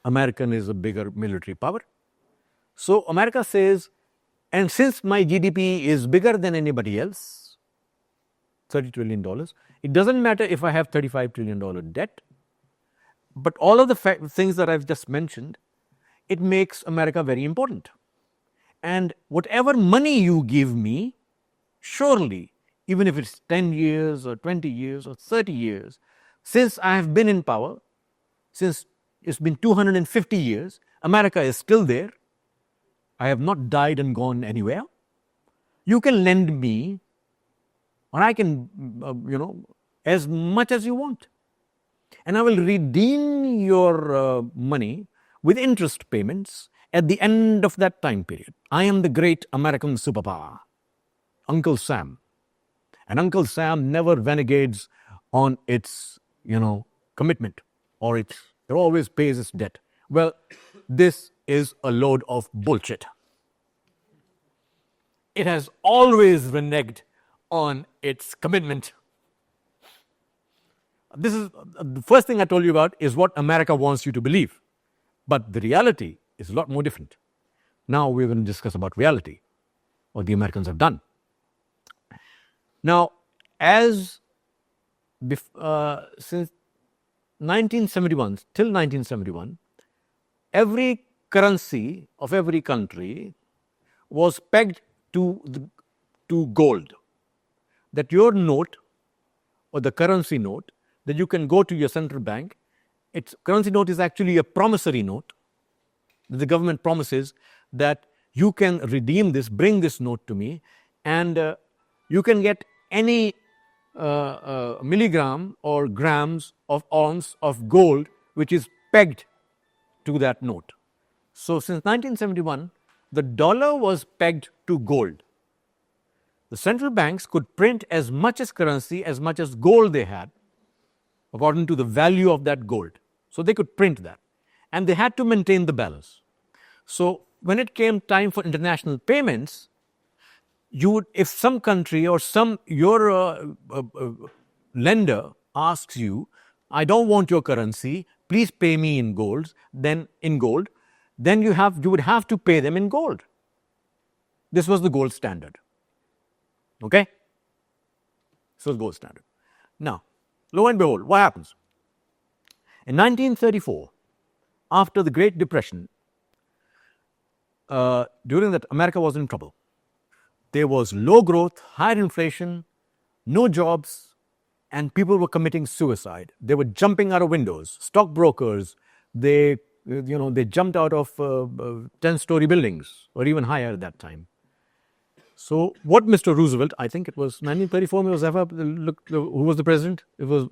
American is a bigger military power. So, America says, and since my GDP is bigger than anybody else, $30 trillion, it doesn't matter if I have $35 trillion debt, but all of the things that I've just mentioned, it makes America very important. And whatever money you give me, surely, even if it's 10 years or 20 years or 30 years, since I have been in power, since it's been 250 years, America is still there, I have not died and gone anywhere, you can lend me, or I can, as much as you want. And I will redeem your money with interest payments at the end of that time period. I am the great American superpower, Uncle Sam. And Uncle Sam never renegades on its, commitment, or it always pays its debt. Well, this is a load of bullshit. It has always reneged on its commitment. This is the first thing I told you about, is what America wants you to believe. But the reality is a lot more different. Now we're going to discuss about reality, what the Americans have done. Now, since 1971, till 1971, every currency of every country was pegged to gold. That your note, or the currency note, that you can go to your central bank, its currency note is actually a promissory note. The government promises that you can redeem this, bring this note to me, and you can get any milligram or grams of ounce of gold which is pegged to that note. So, since 1971, the dollar was pegged to gold. The central banks could print as much as currency, as much as gold they had, according to the value of that gold. So, they could print that, and they had to maintain the balance. So, when it came time for international payments, if some country or your lender asks you, I don't want your currency, please pay me in gold, then you would have to pay them in gold. This was the gold standard. Okay? This was gold standard. Now, lo and behold, what happens? In 1934, after the Great Depression, during that, America was in trouble. There was low growth, higher inflation, no jobs, and people were committing suicide. They were jumping out of windows. Stockbrokers, they jumped out of 10-story buildings, or even higher at that time. So, what Mr. Roosevelt, I think it was 1934, who was the president? It was,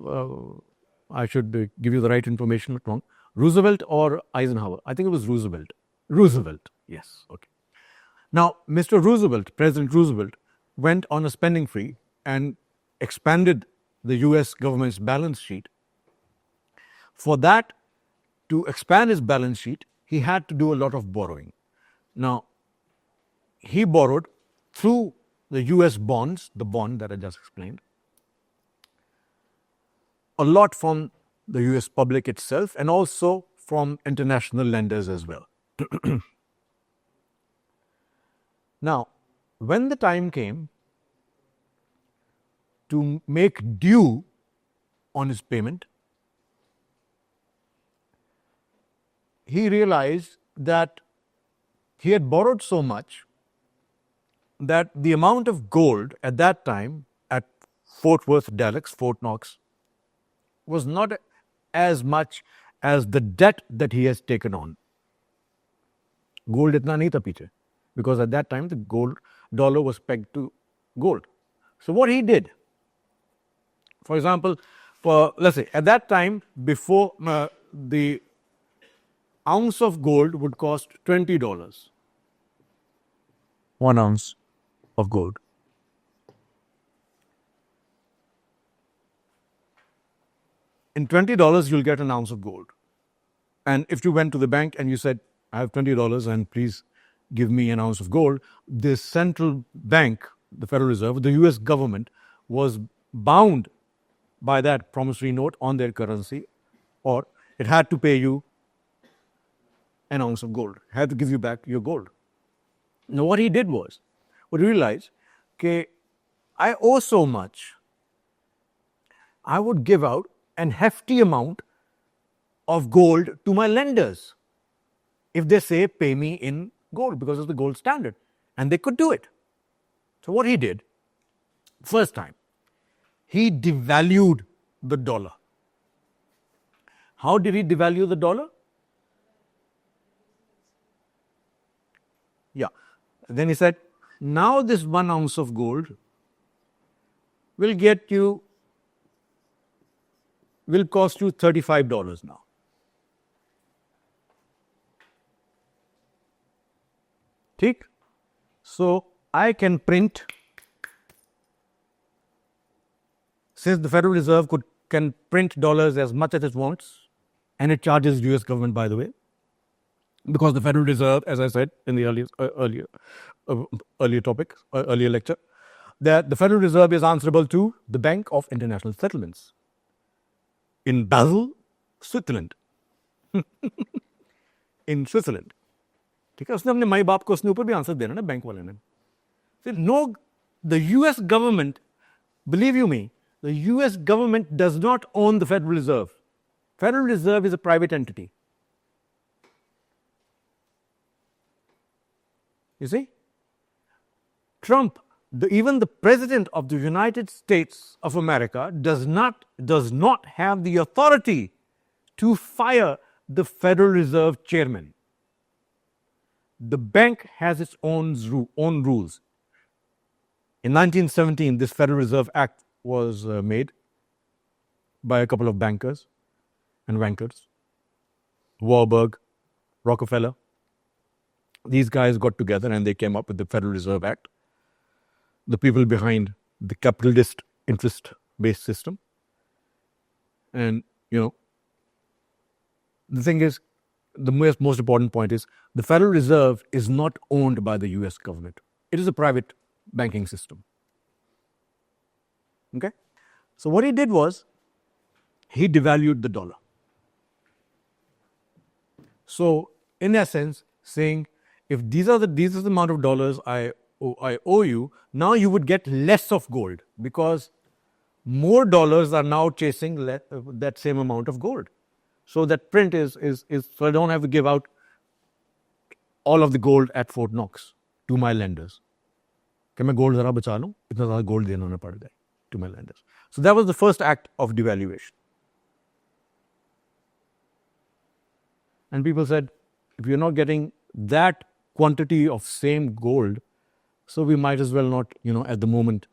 I should give you the right information, but wrong. Roosevelt or Eisenhower? I think it was Roosevelt. Roosevelt, yes, okay. Now, Mr. Roosevelt, President Roosevelt, went on a spending spree and expanded the US government's balance sheet. For that, to expand his balance sheet, he had to do a lot of borrowing. Now, he borrowed through the US bonds, the bond that I just explained, a lot from the US public itself, and also from international lenders as well. Now, when the time came to make due on his payment, he realized that he had borrowed so much that the amount of gold at that time at Fort Worth, Dallas, Fort Knox, was not as much as the debt that he has taken on. Gold itna nahi tha piche, because at that time the dollar was pegged to gold. So what he did, for example, let's say at that time, before the ounce of gold would cost $20. 1 ounce of gold. In $20, you'll get an ounce of gold. And if you went to the bank and you said, I have $20 and please give me an ounce of gold, the central bank, the Federal Reserve, the US government was bound by that promissory note on their currency, or it had to pay you an ounce of gold, had to give you back your gold. Now, what he did was, what he realized, okay, I owe so much, I would give out an hefty amount of gold to my lenders if they say pay me in gold because of the gold standard. And they could do it. So what he did, first time, he devalued the dollar. How did he devalue the dollar? Yeah. Then he said, now this 1 ounce of gold will cost you $35 now. ठीक? So I can print, since the Federal Reserve can print dollars as much as it wants, and it charges US government, by the way, because the Federal Reserve, as I said in the earlier topic, earlier lecture, that the Federal Reserve is answerable to the Bank of International Settlements in Basel, Switzerland. In Switzerland. ठीक है, उसने अपने माई बाप को उसने ऊपर भी answer देना ना बैंक वाले ने. No, the US government, believe you me, the US government does not own the Federal Reserve. Federal Reserve is a private entity. You see? Trump, even the President of the United States of America does not have the authority to fire the Federal Reserve chairman. The bank has its own rules. In 1917, this Federal Reserve Act was made by a couple of bankers and wankers, Warburg, Rockefeller. These guys got together and they came up with the Federal Reserve Act. The people behind the capitalist interest-based system. And, the thing is, the most important point is, the Federal Reserve is not owned by the US government. It is a private banking system. Okay? So what he did was, he devalued the dollar. So, in essence, saying, if these are the amount of dollars I owe you, now you would get less of gold because more dollars are now chasing that same amount of gold. So that print is so I don't have to give out all of the gold at Fort Knox to my lenders. कि मैं gold ज़रा बचा लूँ, इतना ज़्यादा gold देना ना पड़ जाए to my lenders. So that was the first act of devaluation. And people said, if you're not getting that quantity of same gold, so we might as well not, at the moment,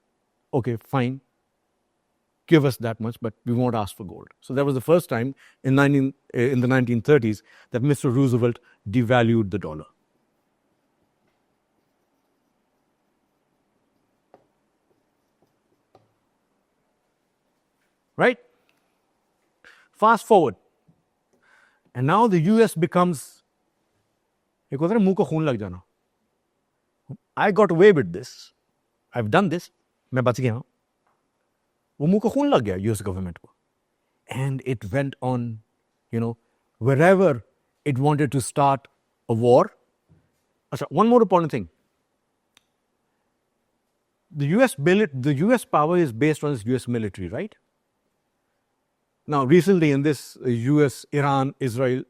okay, fine, give us that much, but we won't ask for gold. So that was the first time in the 1930s that Mr. Roosevelt devalued the dollar. Right? Fast forward. And now the US becomes, I got away with this. I've done this. मैं बच गया हूँ. वो मुंह को खून लग गया US government को. And it went on, wherever it wanted to start a war. One more important thing. The US power is based on its US military, right? Now, recently in this Iran-US-Israel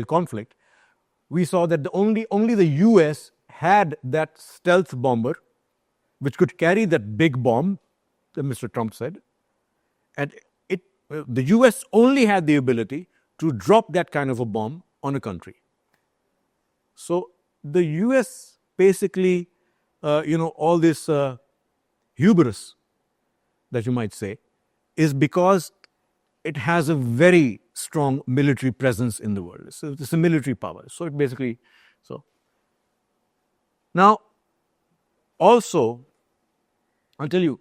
conflict, we saw that only the US had that stealth bomber, which could carry that big bomb that Mr. Trump said. And the US only had the ability to drop that kind of a bomb on a country. So the US basically, all this hubris that you might say, is because it has a very strong military presence in the world. It's a military power. So it basically, so. Now, also, I'll tell you,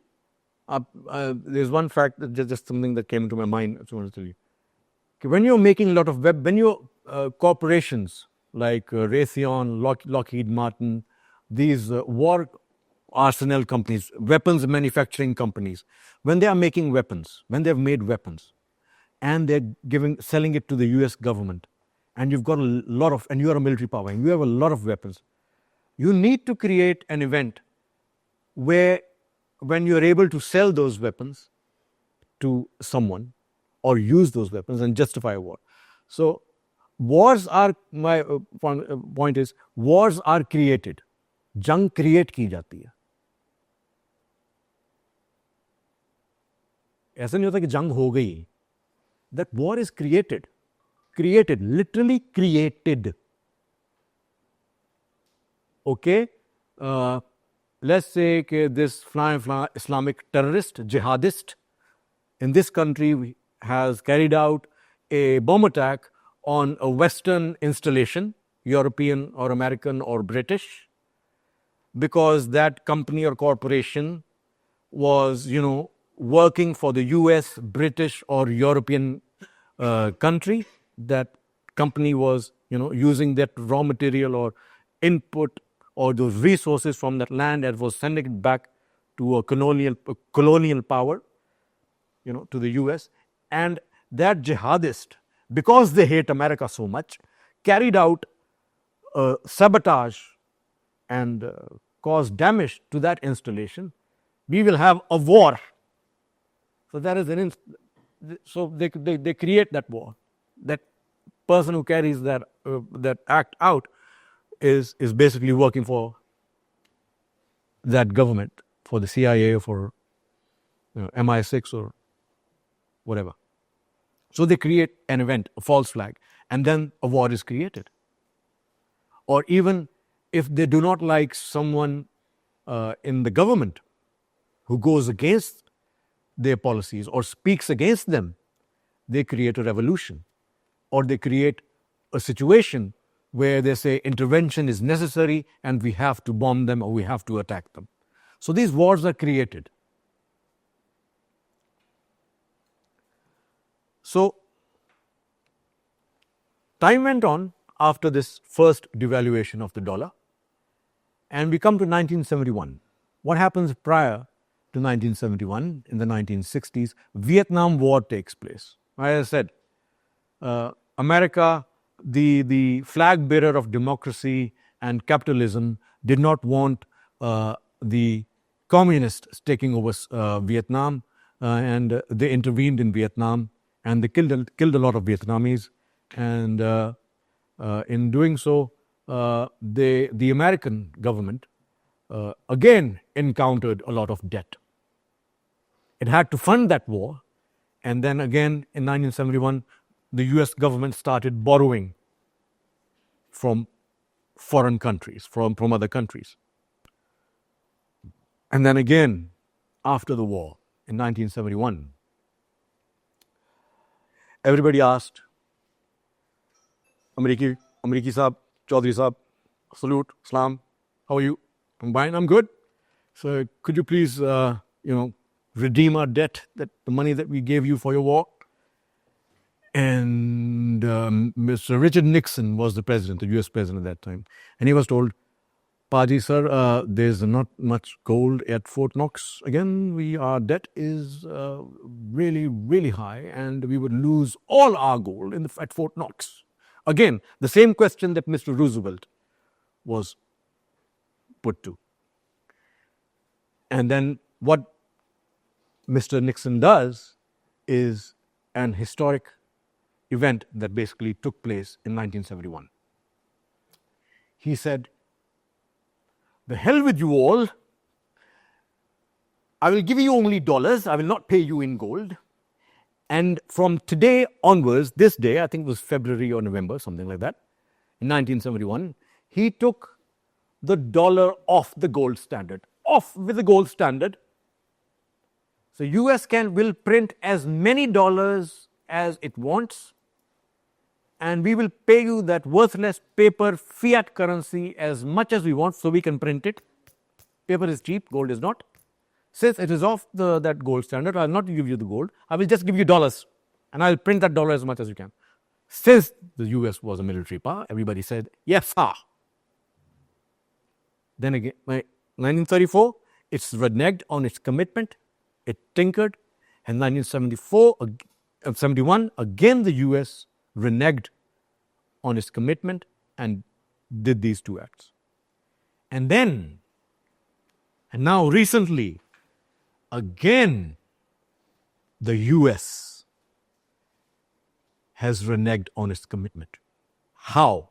there's one fact that just something that came into my mind. I just want to tell you. Okay, when you're making a lot of when your corporations like Raytheon, Lockheed Martin, these war arsenal companies, weapons manufacturing companies, when they are making weapons, when they've made weapons, and they're selling it to the U.S. government, and you've got a lot of, and you are a military power, and you have a lot of weapons, you need to create an event where, when you're able to sell those weapons to someone or use those weapons and justify a war. So wars are, my point is, wars are created. जंग create की जाती है. ऐसा नहीं होता कि जंग हो गई. That war is created, literally created. Okay, let's say this Islamic terrorist, jihadist in this country has carried out a bomb attack on a Western installation, European or American or British, because that company or corporation was, working for the US, British or European country. That company was, using that raw material or input or those resources from that land and was sending it back to a colonial power, to the US. And that jihadist, because they hate America so much, carried out sabotage and caused damage to that installation. We will have a war. So that is so they create that war. That person who carries that act out is basically working for that government, for the CIA or for MI6 or whatever. So they create an event, a false flag, and then a war is created. Or even if they do not like someone in the government who goes against their policies or speaks against them, they create a revolution, or they create a situation where they say intervention is necessary and we have to bomb them or we have to attack them. So these wars are created. So time went on after this first devaluation of the dollar, and we come to 1971. What happens prior to 1971? In the 1960s, Vietnam War takes place. As I said, America, the flag bearer of democracy and capitalism, did not want the communists taking over Vietnam, and they intervened in Vietnam, and they killed a lot of Vietnamese. And in doing so, the American government again encountered a lot of debt. It had to fund that war, and then again in 1971, the US government started borrowing from foreign countries, from other countries. And then again, after the war in 1971, everybody asked, Ameriki Saab, Chaudhry Saab, salute, salam, how are you? I'm fine, I'm good. So could you please, redeem our debt, that the money that we gave you for your war? And Mr. Richard Nixon was the president, the US president at that time. And he was told, Paji sir, there's not much gold at Fort Knox. Again, our debt is really, really high, and we would lose all our gold at Fort Knox. Again, the same question that Mr. Roosevelt was put to. And then what Mr. Nixon does is an historic event that basically took place in 1971. He said, the hell with you all. I will give you only dollars. I will not pay you in gold. And from today onwards, this day, I think it was February or November, something like that, in 1971, he took the dollar off the gold standard, off with the gold standard. So US will print as many dollars as it wants, and we will pay you that worthless paper fiat currency as much as we want so we can print it. Paper is cheap, gold is not. Since it is off that gold standard, I will not give you the gold, I will just give you dollars, and I will print that dollar as much as you can. Since the US was a military power, everybody said, yes, sir. Then again, by 1934, it's reneged on its commitment, it tinkered, and 1971, again the US reneged on its commitment and did these two acts. And now recently, again, the US has reneged on its commitment. How?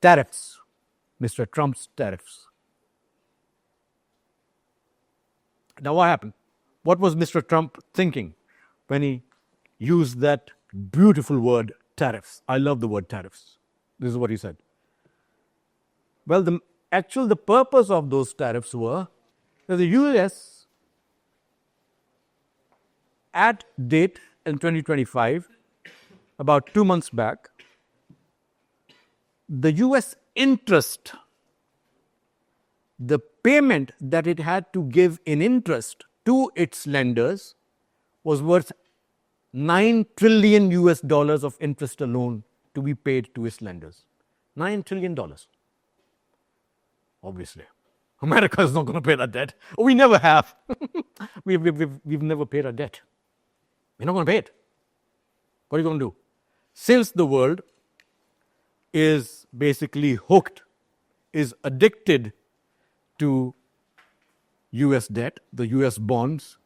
Tariffs. Mr. Trump's tariffs. Now what happened? What was Mr. Trump thinking when he used that beautiful word, tariffs? I love the word tariffs. This is what he said. Well, the purpose of those tariffs were that the US, at date in 2025, about 2 months back, the US interest, the payment that it had to give in interest to its lenders, was worth $9 trillion US of interest alone to be paid to its lenders. $9 trillion. Obviously. America is not going to pay that debt. We never have. We've never paid our debt. We're not going to pay it. What are you going to do? Since the world is basically hooked, is addicted to US debt, the US bonds,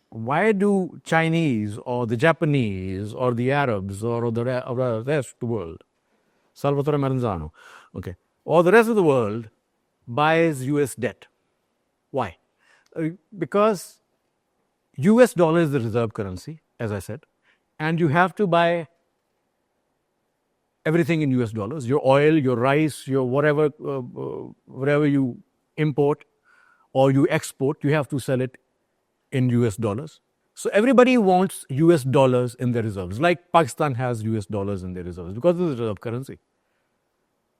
why do Chinese or the Japanese or the Arabs or the rest of the world, Salvatore Maranzano, okay, or the rest of the world buys US debt? Why? Because US dollar is the reserve currency, as I said, and you have to buy everything in US dollars, your oil, your rice, your whatever you import or you export, you have to sell it in US dollars. So everybody wants US dollars in their reserves, like Pakistan has US dollars in their reserves because it's a reserve currency.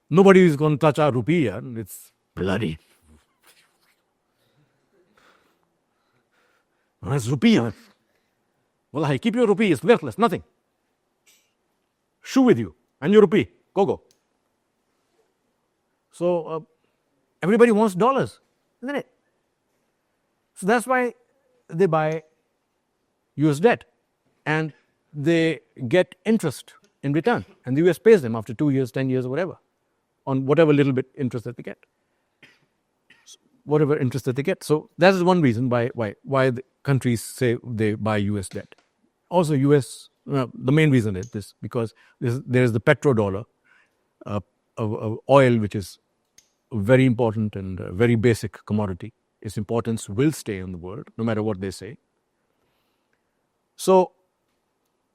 Nobody is going to touch our rupee, and it's bloody. It's rupee. Well, keep your rupee, it's worthless, nothing. Shoe with you and your rupee, go. So everybody wants dollars, isn't it? So that's why they buy US debt and they get interest in return, and the US pays them after 2 years, 10 years, or whatever, on whatever little bit interest that they get. Whatever interest that they get. So that is one reason why the countries say they buy US debt. Also, US, the main reason is this, because there is the petrodollar, of oil, which is a very important and very basic commodity. Its importance will stay in the world, no matter what they say. So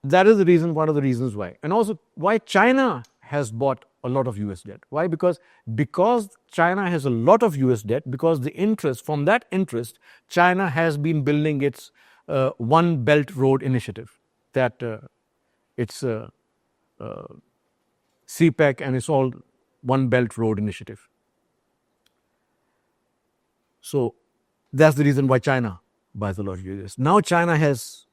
that is the reason, one of the reasons why. And also why China has bought a lot of US debt. Why? Because China has a lot of US debt, because the interest, from that interest, China has been building its One Belt Road initiative, that it's CPEC, and it's all One Belt Road initiative. So that's the reason why China buys a lot of US. Now China has,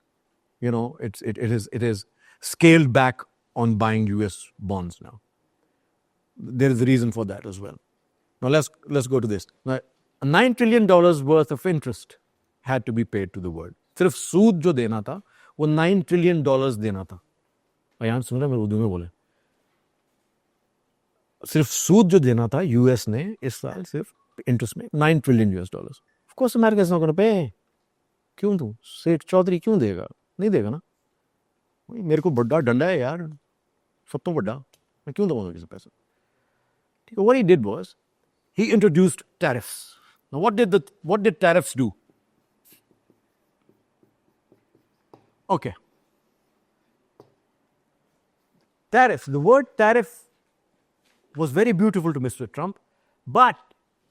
it is scaled back on buying US bonds now. There is a reason for that as well. Now let's go to this. Now, $9 trillion worth of interest had to be paid to the world. सिर्फ सूद जो देना था वो $9 trillion देना था. यहाँ सुन रहे हैं, मैं उर्दू में बोले. सिर्फ सूद जो देना था यूएस ने इस साल सिर्फ इंटरेस्ट में $9 trillion. Of course America is not going to pay. क्यों दूं? सेठ चौधरी क्यों देगा? नहीं देगा ना. मेरे को बड़ा डंडा है यार, सब तो बड़ा, मैं क्यों दूंगा किसी पैसे? What he did was, he introduced tariffs. Now what did tariffs do? Okay. Tariff. The word tariff was very beautiful to Mr. Trump, but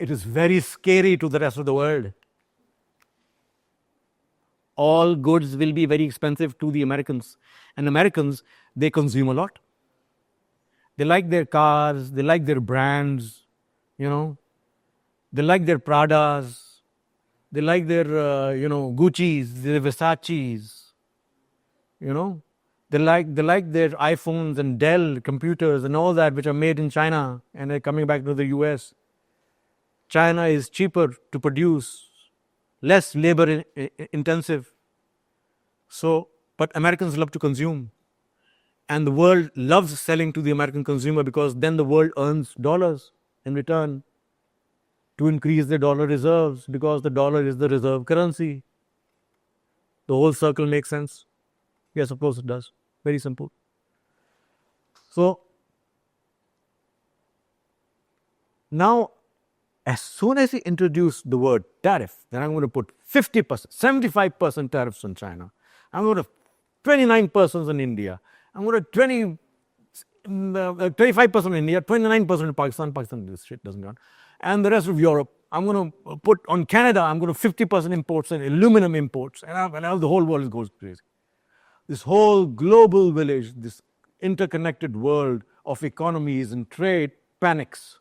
it is very scary to the rest of the world. all goods will be very expensive to the Americans. And Americans, they consume a lot. They like their cars, they like their brands, they like their Pradas, they like their, Gucci's, their Versace's, They like their iPhones and Dell computers and all that, which are made in China and they're coming back to the US. China is cheaper to produce, less labor intensive. So, but Americans love to consume. And the world loves selling to the American consumer because then the world earns dollars in return to increase their dollar reserves because the dollar is the reserve currency. The whole circle makes sense? Yes, of course it does. Very simple. So, now, as soon as he introduced the word tariff, then I'm going to put 50%, 75% tariffs on China. I'm going to 29% on India. I'm going to 25% in India, 29% in Pakistan. Pakistan, this shit doesn't count. And the rest of Europe, I'm going to put on Canada, I'm going to 50% imports and aluminum imports. And the whole world goes crazy. This whole global village, this interconnected world of economies and trade panics.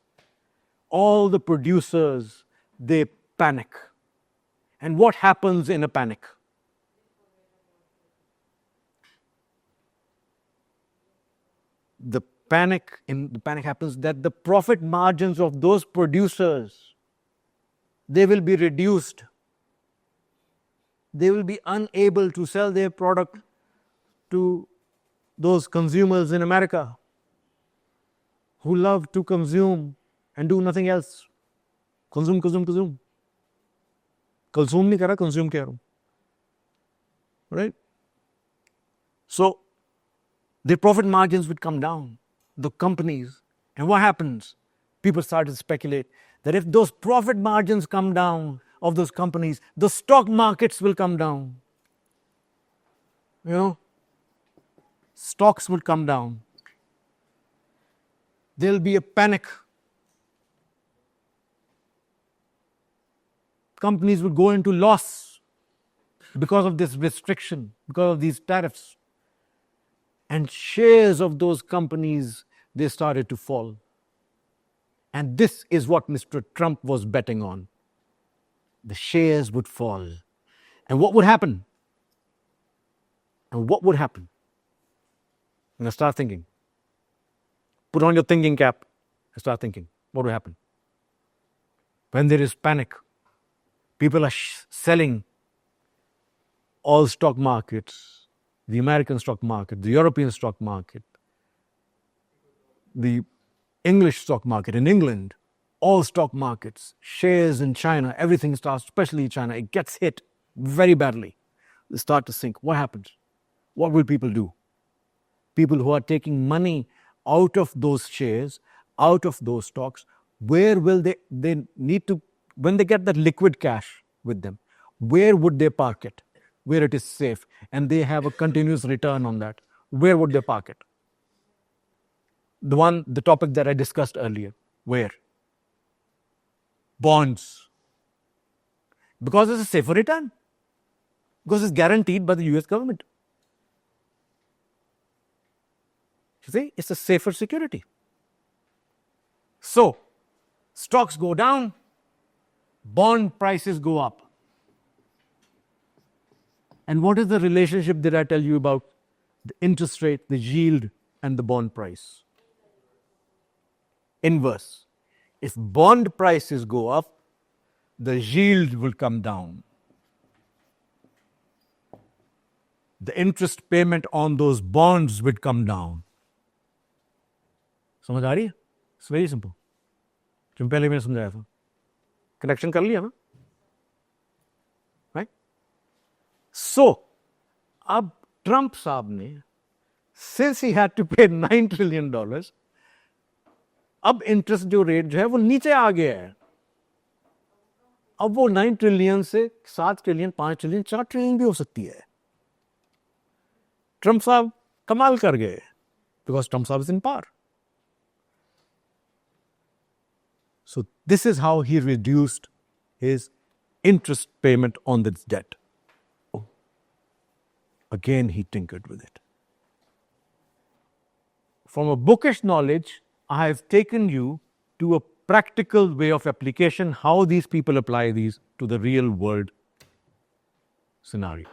All the producers, they panic. And what happens in a panic? The panic happens that the profit margins of those producers, they will be reduced. They will be unable to sell their product to those consumers in America who love to consume and do nothing else. Consume. Consume nahi kar raha, consume kar raha hu. Right? So, their profit margins would come down, the companies. And what happens? People start to speculate that if those profit margins come down of those companies, the stock markets will come down. Stocks would come down. There'll be a panic. Companies would go into loss because of this restriction, because of these tariffs. And shares of those companies, they started to fall. And this is what Mr. Trump was betting on. The shares would fall. And what would happen? Now start thinking. Put on your thinking cap and start thinking. What will happen? When there is panic, people are selling all stock markets, the American stock market, the European stock market, the English stock market in England, all stock markets, shares in China, everything starts, especially China, it gets hit very badly. They start to sink. What happens? What will people do? People who are taking money out of those shares, out of those stocks, where will they need to, when they get that liquid cash with them, where would they park it? Where it is safe and they have a continuous return on that. Where would they park it? The topic that I discussed earlier. Where? Bonds. Because it's a safer return. Because it's guaranteed by the US government. You see, it's a safer security. So, stocks go down, bond prices go up. And what is the relationship that I tell you about the interest rate, the yield, and the bond price? Inverse. If bond prices go up, the yield will come down. The interest payment on those bonds would come down. समझ आ रही है? It's very simple. जो पहले मैंने समझाया था. Connection कर लिया ना? Right? So, अब Trump साहब ने, since he had to pay $9 trillion, अब इंटरेस्ट जो रेट जो है वो नीचे आ गया है. अब वो 9 ट्रिलियन से 7 ट्रिलियन, 5 ट्रिलियन, 4 ट्रिलियन भी हो सकती है. ट्रम्प साहब कमाल कर गए, बिकॉज ट्रम्प साहब is in power. So this is how he reduced his interest payment on this debt. Again, he tinkered with it. From a bookish knowledge, I have taken you to a practical way of application, how these people apply these to the real world scenario.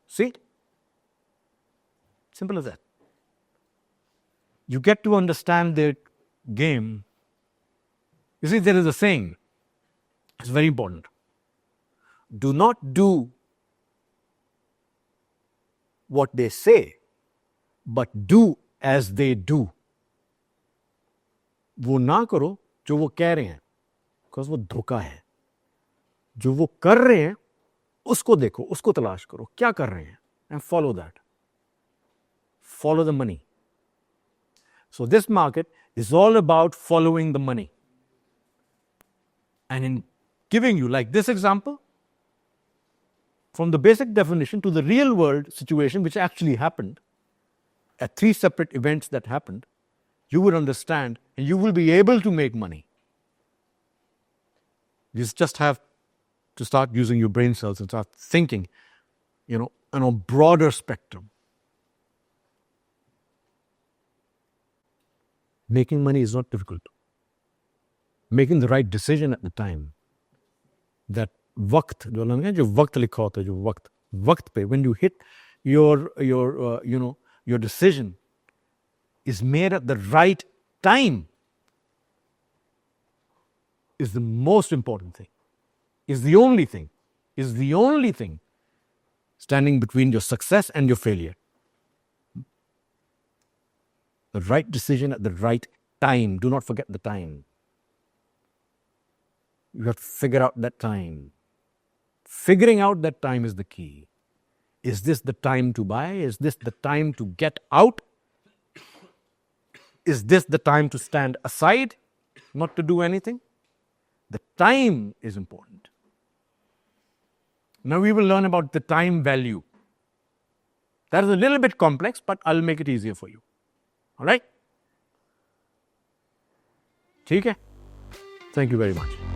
See? Simple as that. You get to understand their game. You see, there is a saying, it's very important. Do not do what they say, but do as they do. वो ना करो जो वो कह रहे हैं, because वो धोखा है. जो वो कर रहे हैं उसको देखो, उसको तलाश करो, क्या कर रहे हैं, and follow that. Follow the money. So this market is all about following the money. And in giving you, like this example, from the basic definition to the real world situation which actually happened, at 3 separate events that happened, you would understand and you will be able to make money. You just have to start using your brain cells and start thinking, on a broader spectrum. Making money is not difficult. Making the right decision at the time. That वक्त जो वक्त लिखा होता है, जो वक्त पे, when you hit your decision is made at the right time, is the most important thing, is the only thing standing between your success and your failure. The right decision at the right time. Do not forget the time. You have to figure out that time. Figuring out that time is the key. Is this the time to buy? Is this the time to get out? Is this the time to stand aside, not to do anything? The time is important. Now we will learn about the time value. That is a little bit complex, but I'll make it easier for you. All right? ठीक है? Thank you very much.